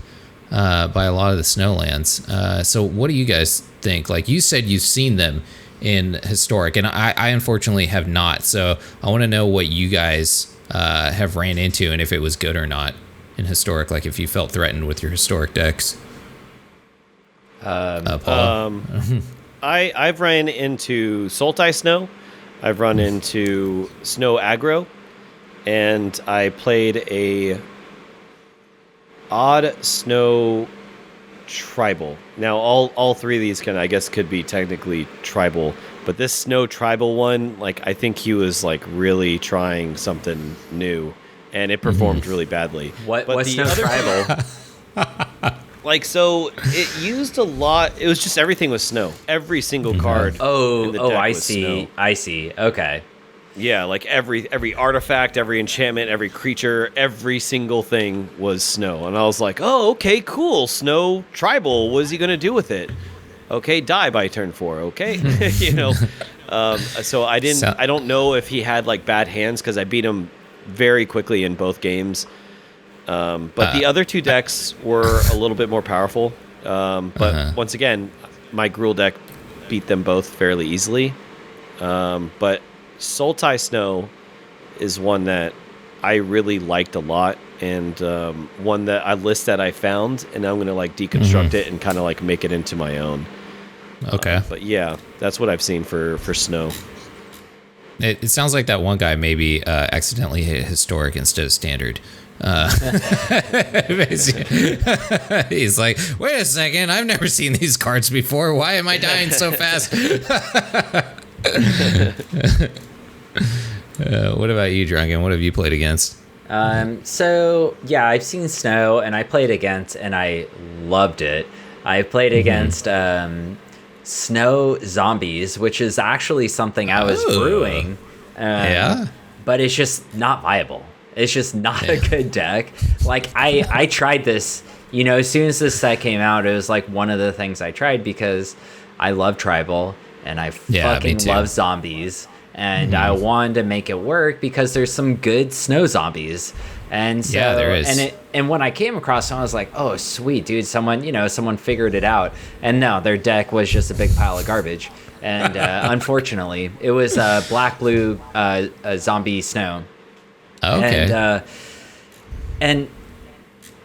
by a lot of the snowlands. So what do you guys think? Like you said, you've seen them in Historic, and I unfortunately have not. So I want to know what you guys have ran into and if it was good or not in Historic, like if you felt threatened with your Historic decks. I've ran into Sultai Snow. I've run into Snow Aggro. And I played a odd Snow Tribal. Now, all three of these could be technically tribal. But this Snow Tribal one, like, I think he was, like, really trying something new. And it performed really badly. What's Snow Tribal? Like, so it used a lot. It was just everything was snow. Every single card. In the deck I was see. snow. I see. Okay. Yeah, like every artifact, every enchantment, every creature, every single thing was snow. And I was like, oh, okay, cool. Snow Tribal. What is he going to do with it? Okay, die by turn 4. Okay. So I don't know if he had, like, bad hands because I beat him very quickly in both games. But the other two decks were a little bit more powerful. But once again, my Gruul deck beat them both fairly easily. But Sultai Snow is one that I really liked a lot, and one that I found, and I'm going to, like, deconstruct it and kind of, like, make it into my own. Okay. But yeah, that's what I've seen for Snow. It sounds like that one guy maybe accidentally hit historic instead of standard. He's like, wait a second, I've never seen these cards before. Why am I dying so fast? What about you, Drunken? What have you played against? So yeah, I've seen Snow, and I played against, and I loved it. I played against Snow Zombies, which is actually something I was brewing. But it's just not viable. It's just not a good deck. Like, I tried this, as soon as this set came out, it was like one of the things I tried because I love Tribal and I fucking love zombies. And I wanted to make it work because there's some good snow zombies. And so, there is. And when I came across them, I was like, oh, sweet, dude, someone figured it out. And no, their deck was just a big pile of garbage. And unfortunately, it was black-blue zombie snow. Okay. And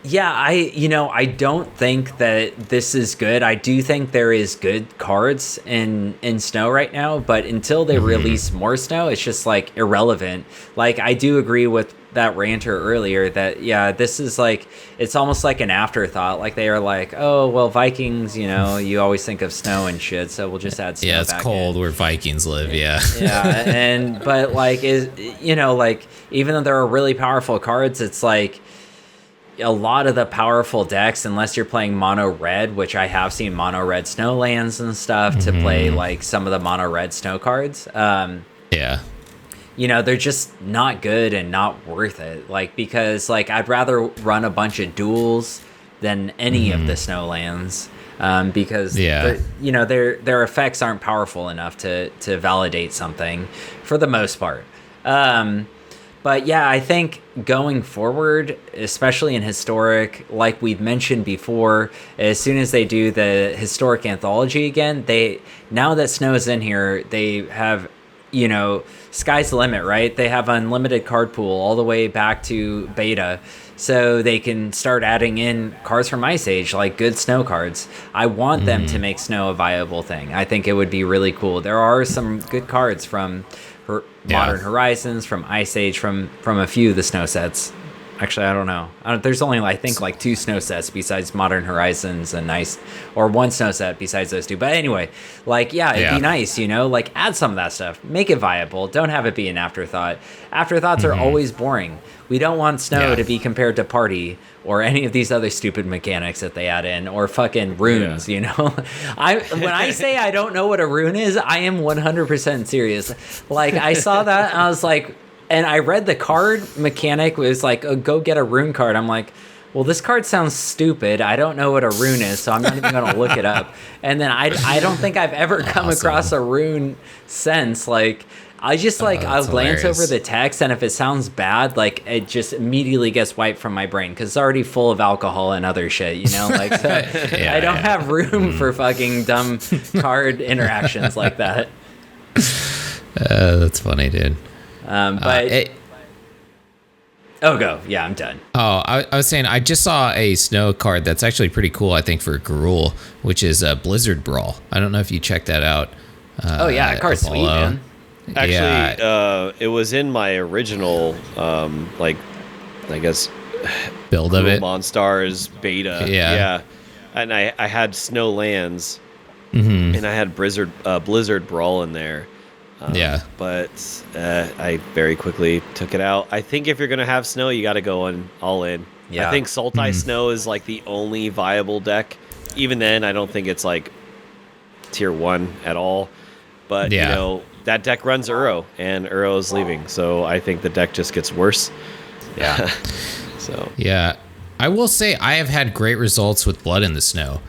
yeah, I don't think that this is good. I do think there is good cards in Snow right now, but until they release more Snow, it's just, like, irrelevant. Like, I do agree with that ranter earlier that, yeah, this is, like, it's almost like an afterthought. Like, they are like, oh, well, Vikings, you always think of snow and shit, so we'll just add snow back in. Yeah, it's cold where Vikings live, yeah. Yeah, but, like, like, even though there are really powerful cards, it's like a lot of the powerful decks, unless you're playing mono red, which I have seen mono red snow lands and stuff to play, like, some of the mono red snow cards. They're just not good and not worth it. Like, because, like, I'd rather run a bunch of duels than any of the snow lands. Because their effects aren't powerful enough to validate something for the most part. But yeah, I think going forward, especially in Historic, like we've mentioned before, as soon as they do the Historic Anthology again, now that Snow's in here, they have, sky's the limit, right? They have unlimited card pool all the way back to beta. So they can start adding in cards from Ice Age, like good Snow cards. I want them to make Snow a viable thing. I think it would be really cool. There are some good cards from Modern Horizons, from Ice Age, from a few of the Snow sets. Actually, I don't know. There's only, I think, like 2 Snow sets besides Modern Horizons and Ice, or 1 Snow set besides those 2. But anyway, like, it'd be nice, like, add some of that stuff. Make it viable. Don't have it be an afterthought. Afterthoughts are always boring. We don't want Snow to be compared to Party or any of these other stupid mechanics that they add in, or fucking runes, When I say I don't know what a rune is, I am 100% serious. Like, I saw that and I was like, and I read the card mechanic was like, oh, go get a rune card. I'm like, well, this card sounds stupid. I don't know what a rune is, so I'm not even going to look it up. And then I don't think I've ever come across a rune since. Like, I just, like, I'll glance over the text, and if it sounds bad, like, it just immediately gets wiped from my brain because it's already full of alcohol and other shit, Like, so I don't have room for fucking dumb card interactions like that. That's funny, dude. But Oh, go. Yeah, I'm done. Oh, I was saying, I just saw a snow card that's actually pretty cool, I think, for Gruul, which is a Blizzard Brawl. I don't know if you checked that out. Oh, yeah, that card's sweet, man. Actually, it was in my original, I guess, build of it. Monstars beta. Yeah. And I had snow lands, and I had Blizzard Brawl in there. But I very quickly took it out. I think if you're gonna have snow, you got to go all in. Yeah. I think Sultai Snow is like the only viable deck. Even then, I don't think it's like tier 1 at all. But you know, that deck runs Uro, and Uro is leaving, so I think the deck just gets worse. Yeah. So yeah, I will say I have had great results with Blood in the Snow,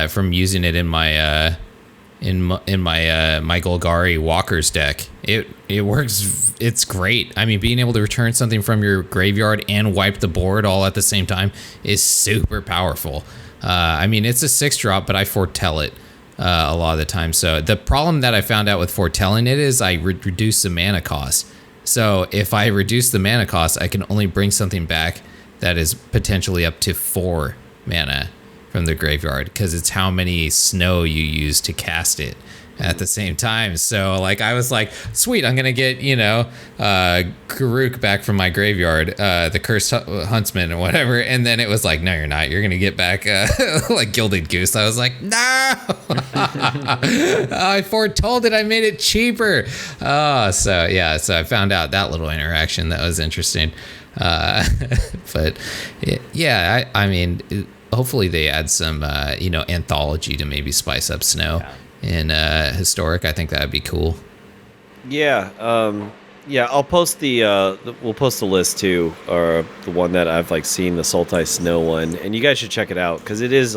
from using it in my my Golgari Walkers deck. It works. It's great. I mean, being able to return something from your graveyard and wipe the board all at the same time is super powerful. I mean, it's a 6-drop, but I foretell it a lot of the time. So the problem that I found out with foretelling it is I reduce the mana cost. So if I reduce the mana cost, I can only bring something back that is potentially up to 4 mana from the graveyard, because it's how many snow you use to cast it at the same time. So like, I was like, sweet, I'm gonna get, Karuk back from my graveyard, the Cursed Huntsman or whatever, and then it was like, no, you're not, you're gonna get back like Gilded Goose. I was like, no. I foretold it, I made it cheaper. So I found out that little interaction. That was interesting. But yeah, I mean, hopefully they add some anthology to maybe spice up snow. In Historic. I think that'd be cool. Yeah, I'll post we'll post the list too, or the one that I've like seen, the Sultai Snow one, and you guys should check it out, because it is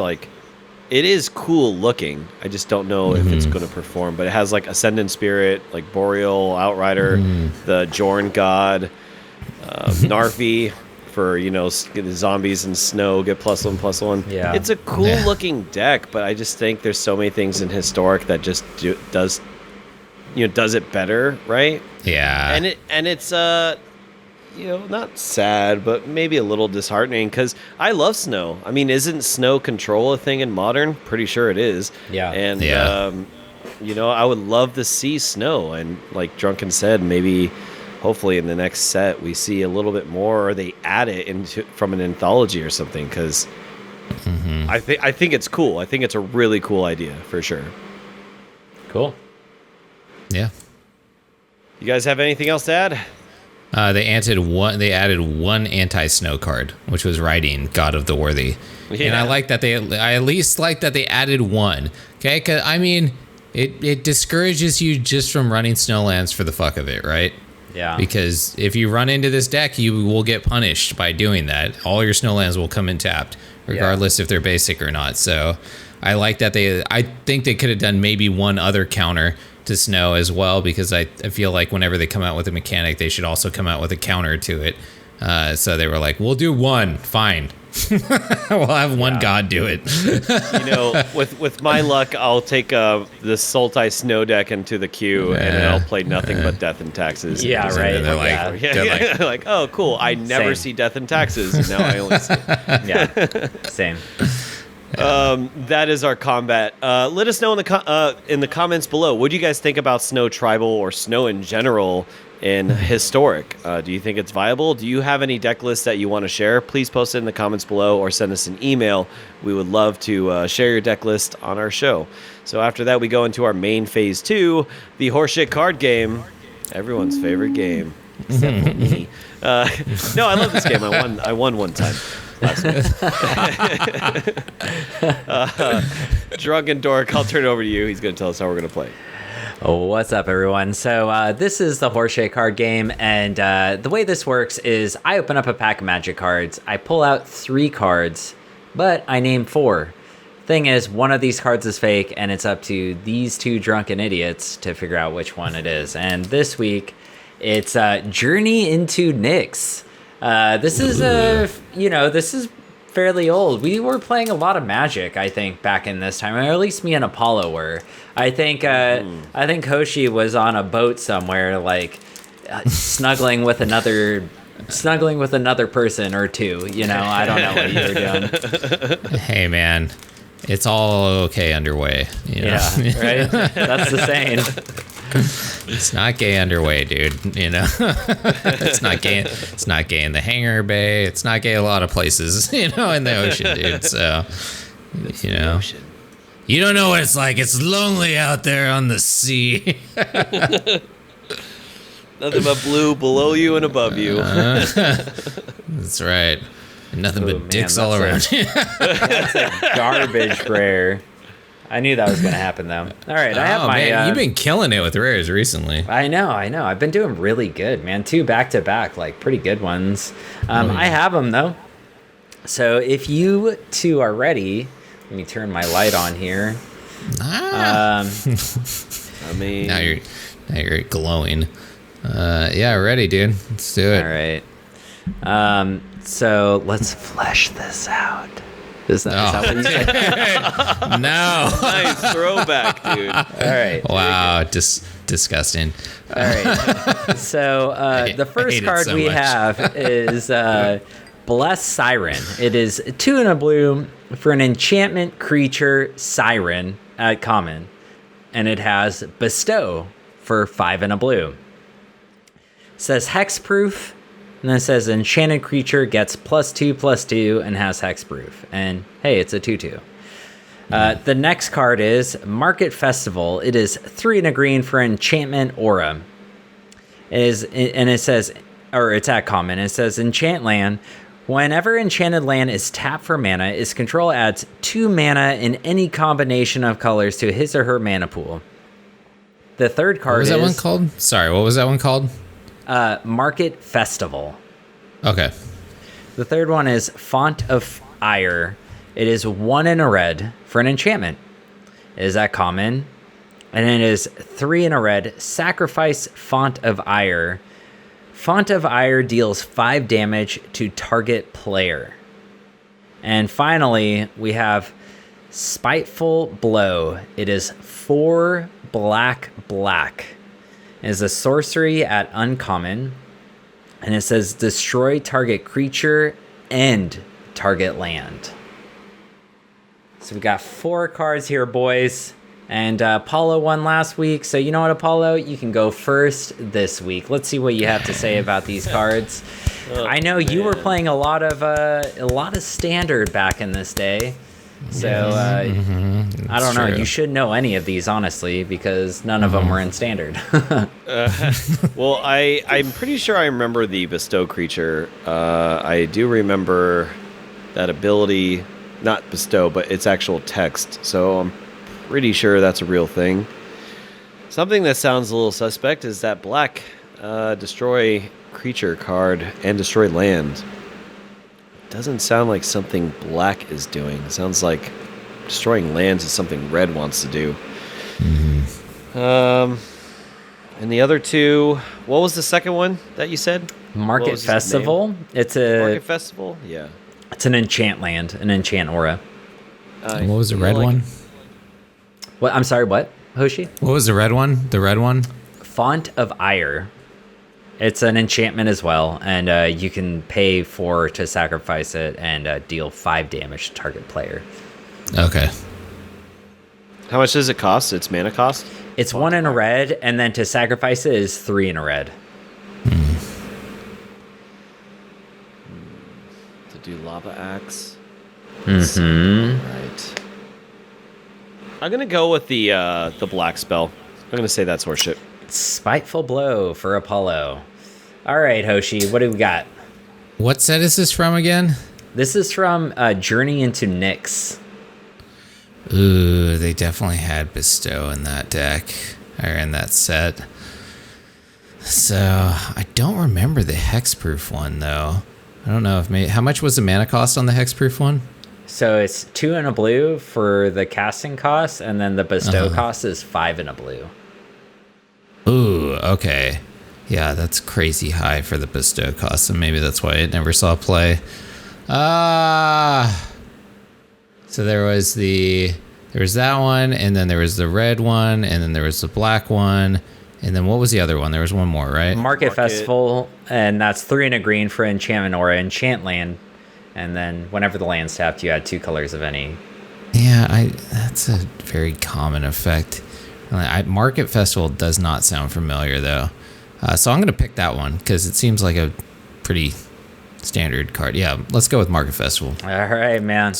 cool looking. I just don't know if it's going to perform, but it has like Ascendant Spirit, like Boreal, Outrider, the Jorn God, Narfi for zombies and snow, get +1/+1. Yeah, it's a cool looking deck, but I just think there's so many things in Historic that just does it better, right? Yeah, and it's not sad, but maybe a little disheartening, because I love snow. I mean, isn't snow control a thing in Modern? Pretty sure it is. Yeah, and I would love to see snow, and like Drunken said, maybe. Hopefully in the next set we see a little bit more, or they add it into from an anthology or something, because I think it's cool. I think it's a really cool idea for sure. Cool. Yeah. You guys have anything else to add? They added one anti-snow card, which was Riding, God of the Worthy. Yeah. And I at least like that they added one. Okay, because I mean, it discourages you just from running snowlands for the fuck of it, right? Yeah. Because if you run into this deck, you will get punished by doing that. All your snowlands will come in tapped, regardless if they're basic or not. So I like that I think they could have done maybe one other counter to snow as well, because I feel like whenever they come out with a mechanic, they should also come out with a counter to it. So they were like, we'll do one, fine. We'll have one god do it. With my luck, I'll take the Sultai Snow deck into the queue, and then I'll play nothing but Death and Taxes. Yeah, right. And they're like, oh, cool. I never see Death and Taxes, and now I only see it. Yeah, same. That is our combat. Let us know in the comments below. What do you guys think about Snow Tribal or Snow in general in Historic? Do you think it's viable? Do you have any deck lists that you want to share? Please post it in the comments below, or send us an email. We would love to share your deck list on our show. So after that, we go into our main phase 2, the horseshit card game. Everyone's favorite game, except for me. No, I love this game. I won one time last week. Drunken Dork, I'll turn it over to you. He's going to tell us how we're going to play. What's up, everyone? So this is the horseshit card game, and the way this works is I open up a pack of Magic cards. I pull out 3 cards, but I name 4. Thing is, one of these cards is fake, and it's up to these 2 drunken idiots to figure out which one it is. And this week, it's Journey into Nyx. This is this is fairly old. We were playing a lot of Magic, I think, back in this time, or at least me and Apollo were. I think Hoshi was on a boat somewhere, like snuggling with another snuggling with another person or two. You know, I don't know what you were doing. Hey, man. It's all okay underway. You know? Yeah, right? That's the saying. It's not gay underway, dude. You know, it's not gay. It's not gay in the hangar bay. It's not gay a lot of places. You know, in the ocean, dude. So, you know, you don't know what it's like. It's lonely out there on the sea. Nothing but blue below you and above you. That's right. Nothing but dicks all around. That's a garbage prayer. I knew that was going to happen, though. All right, I have my... Man, you've been killing it with rares recently. I know. I've been doing really good, man. 2 back-to-back, like, pretty good ones. I have them, though. So if you two are ready, let me turn my light on here. I mean... Now you're glowing. Yeah, ready, dude. Let's do it. All right. So let's flesh this out. Is that what you said? No. Nice throwback, dude. All right. Wow, disgusting. All right. So the first card we have is Bless Siren. It is 2 and a blue for an enchantment creature Siren at common. And it has Bestow for 5 and a blue. It says Hexproof. And then it says enchanted creature gets +2/+2 and has hexproof. And hey, it's a 2/2. The next card is Market Festival. It is 3 and a green for enchantment aura. It's at common. It says enchant land. Whenever enchanted land is tapped for mana, its control adds 2 mana in any combination of colors to his or her mana pool. The third card is... What was that one called? Sorry, what was that one called? Market Festival. Okay. The third one is Font of Ire. It is 1 and a red for an enchantment. It is at common. And it is 3 and a red. Sacrifice Font of Ire. Font of Ire deals 5 damage to target player. And finally, we have Spiteful Blow. It is 4 black. It is a sorcery at uncommon. And it says destroy target creature and target land. So we got 4 cards here, boys. And Apollo won last week. So you know what, Apollo? You can go first this week. Let's see what you have to say about these cards. I know you were playing a lot of standard back in this day. So I don't know. You should know any of these, honestly, because none of them were in standard. Well, I'm pretty sure I remember the Bestow creature. I do remember that ability, not Bestow, but its actual text. So I'm pretty sure that's a real thing. Something that sounds a little suspect is that black destroy creature card and destroy land. Doesn't sound like something black is doing. It sounds like destroying lands is something red wants to do. And the other 2, what was the second one that you said? Market Festival. It's a Market Festival. Yeah. It's an enchant land, an enchant aura. What was the red one? What? I'm sorry. What? Hoshi? What was the red one? The red one? Font of Ire. It's an enchantment as well, and you can pay 4 to sacrifice it and deal 5 damage to target player. Okay. How much does it cost? Its mana cost? It's 1 in a red, and then to sacrifice it is 3 in a red. To do Lava Axe. Mm-hmm. Right. I'm gonna go with the black spell. I'm gonna say that's horseshit. Spiteful Blow for Apollo. All right, Hoshi, what do we got? What set is this from again? This is from Journey into Nyx. Ooh, they definitely had Bestow in that deck, or in that set. So, I don't remember the hexproof one, though. I don't know if how much was the mana cost on the hexproof one? So it's 2 and a blue for the casting cost, and then the Bestow cost is 5 and a blue. Ooh, okay. Yeah, that's crazy high for the Bestow cost, so maybe that's why it never saw play. So there was that one, and then there was the red one, and then there was the black one, And then what was the other one? There was one more, right? Market Festival, and that's 3 and a green for enchantment or enchant land. And then whenever the land's tapped, you add 2 colors of any. Yeah, that's a very common effect. Market Festival does not sound familiar, though. So I'm going to pick that one because it seems like a pretty standard card. Yeah, let's go with Market Festival. All right, man.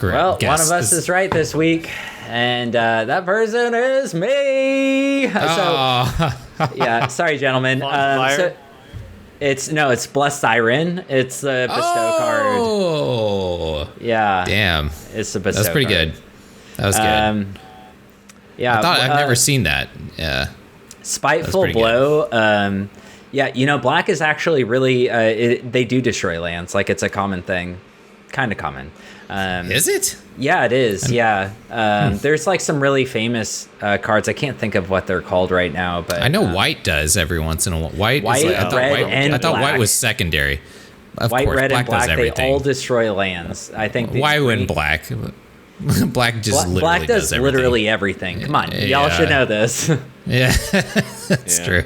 Well, one of us is right this week, and that person is me. Yeah, sorry, gentlemen. It's Blessed Siren. It's the bestow card. Oh, yeah. Damn, it's the bestow. That's pretty card. good. That was good. Yeah, I've never seen that. Yeah, Spiteful Blow. Yeah, black is actually really they do destroy lands. Like, it's a common thing, kind of common. Is it? Yeah, it is. Yeah, there's like some really famous cards. I can't think of what they're called right now, but I know white does every once in a while. White, I thought white was secondary. Of white, course, red, black and black. does everything. They all destroy lands. I think. Why wouldn't black? Black just literally black does everything. literally everything. Come on, y'all should know this. Yeah, that's true.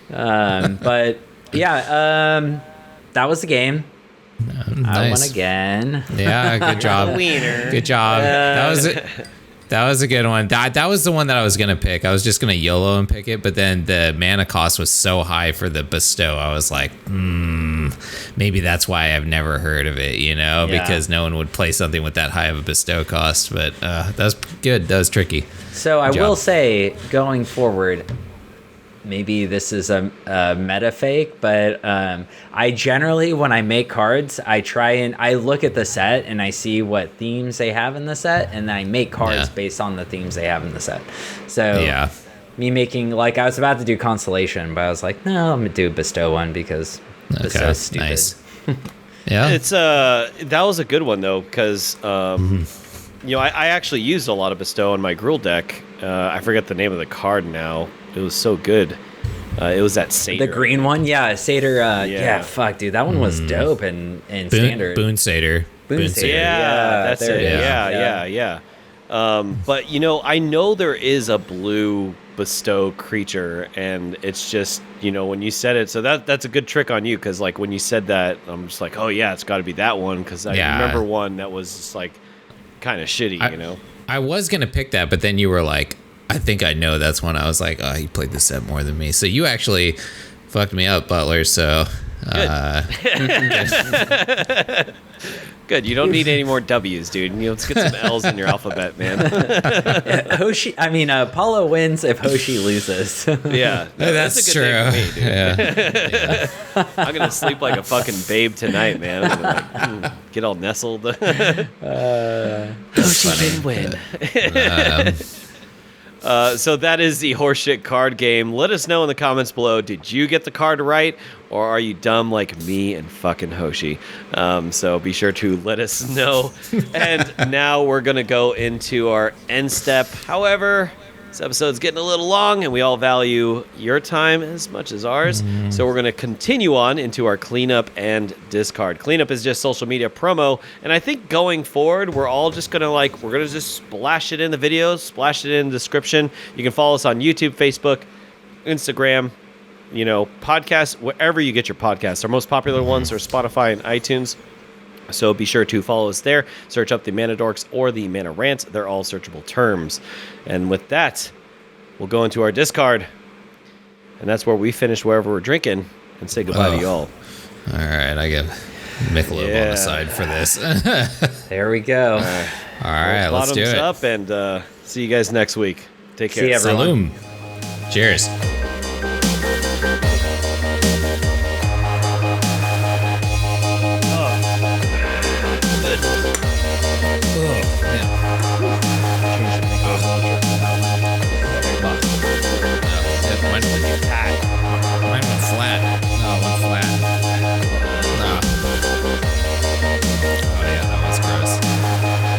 But yeah, that was the game. Nice. I won again. Yeah, good job. Wiener. Good job. That was it. That was a good one. That was the one that I was gonna pick. I was just gonna YOLO and pick it, but then the mana cost was so high for the bestow. I was like, maybe that's why I've never heard of it. Because no one would play something with that high of a bestow cost. But that was good. That was tricky. So I will say, going forward, maybe this is a meta fake, but I generally, when I make cards, I look at the set and I see what themes they have in the set, and I make cards based on the themes they have in the set. So me making, like, I was about to do Constellation, but I was like, no, I'm gonna do Bestow one because Bestow's stupid. Nice. Yeah, it's that was a good one though, because I actually used a lot of Bestow on my Gruul deck. I forget the name of the card now. It was so good. It was that Satyr. The green one? Yeah, Satyr. Yeah, fuck, dude. That one was dope in standard. Boon Satyr. Boon Satyr. Yeah, that's it. Yeah. But, I know there is a blue Bestow creature, and it's just, when you said it, so that's a good trick on you, because, like, when you said that, I'm just like, oh, yeah, it's got to be that one, because I remember one that was just, like, kind of shitty, I was going to pick that, but then you were like, I think I know that's when I was like, oh, you played the set more than me. So you actually fucked me up, Butler. So good. You don't need any more W's, dude. Let's get some L's in your alphabet, man. Paulo wins if Hoshi loses. Yeah, that's a true. good day for me, dude. Yeah. I'm gonna sleep like a fucking babe tonight, man. I'm gonna, get all nestled. Hoshi didn't win. So that is the horseshit card game. Let us know in the comments below, did you get the card right, or are you dumb like me and fucking Hoshi? So be sure to let us know. And now we're going to go into our end step. However, this episode's getting a little long, and we all value your time as much as ours. So we're going to continue on into our cleanup and discard. Cleanup is just social media promo, and I think going forward, we're all just going to just splash it in the videos, splash it in the description. You can follow us on YouTube, Facebook, Instagram, podcasts, wherever you get your podcasts. Our most popular ones are Spotify and iTunes. So be sure to follow us there. Search up the Mana Dorks or the Mana Rant. They're all searchable terms. And with that, we'll go into our discard. And that's where we finish wherever we're drinking and say goodbye to you all. All right, I get Michelob on the side for this. There we go. All right, let's do it. Bottoms up, and see you guys next week. Take care. See you, everyone. Salum. Cheers.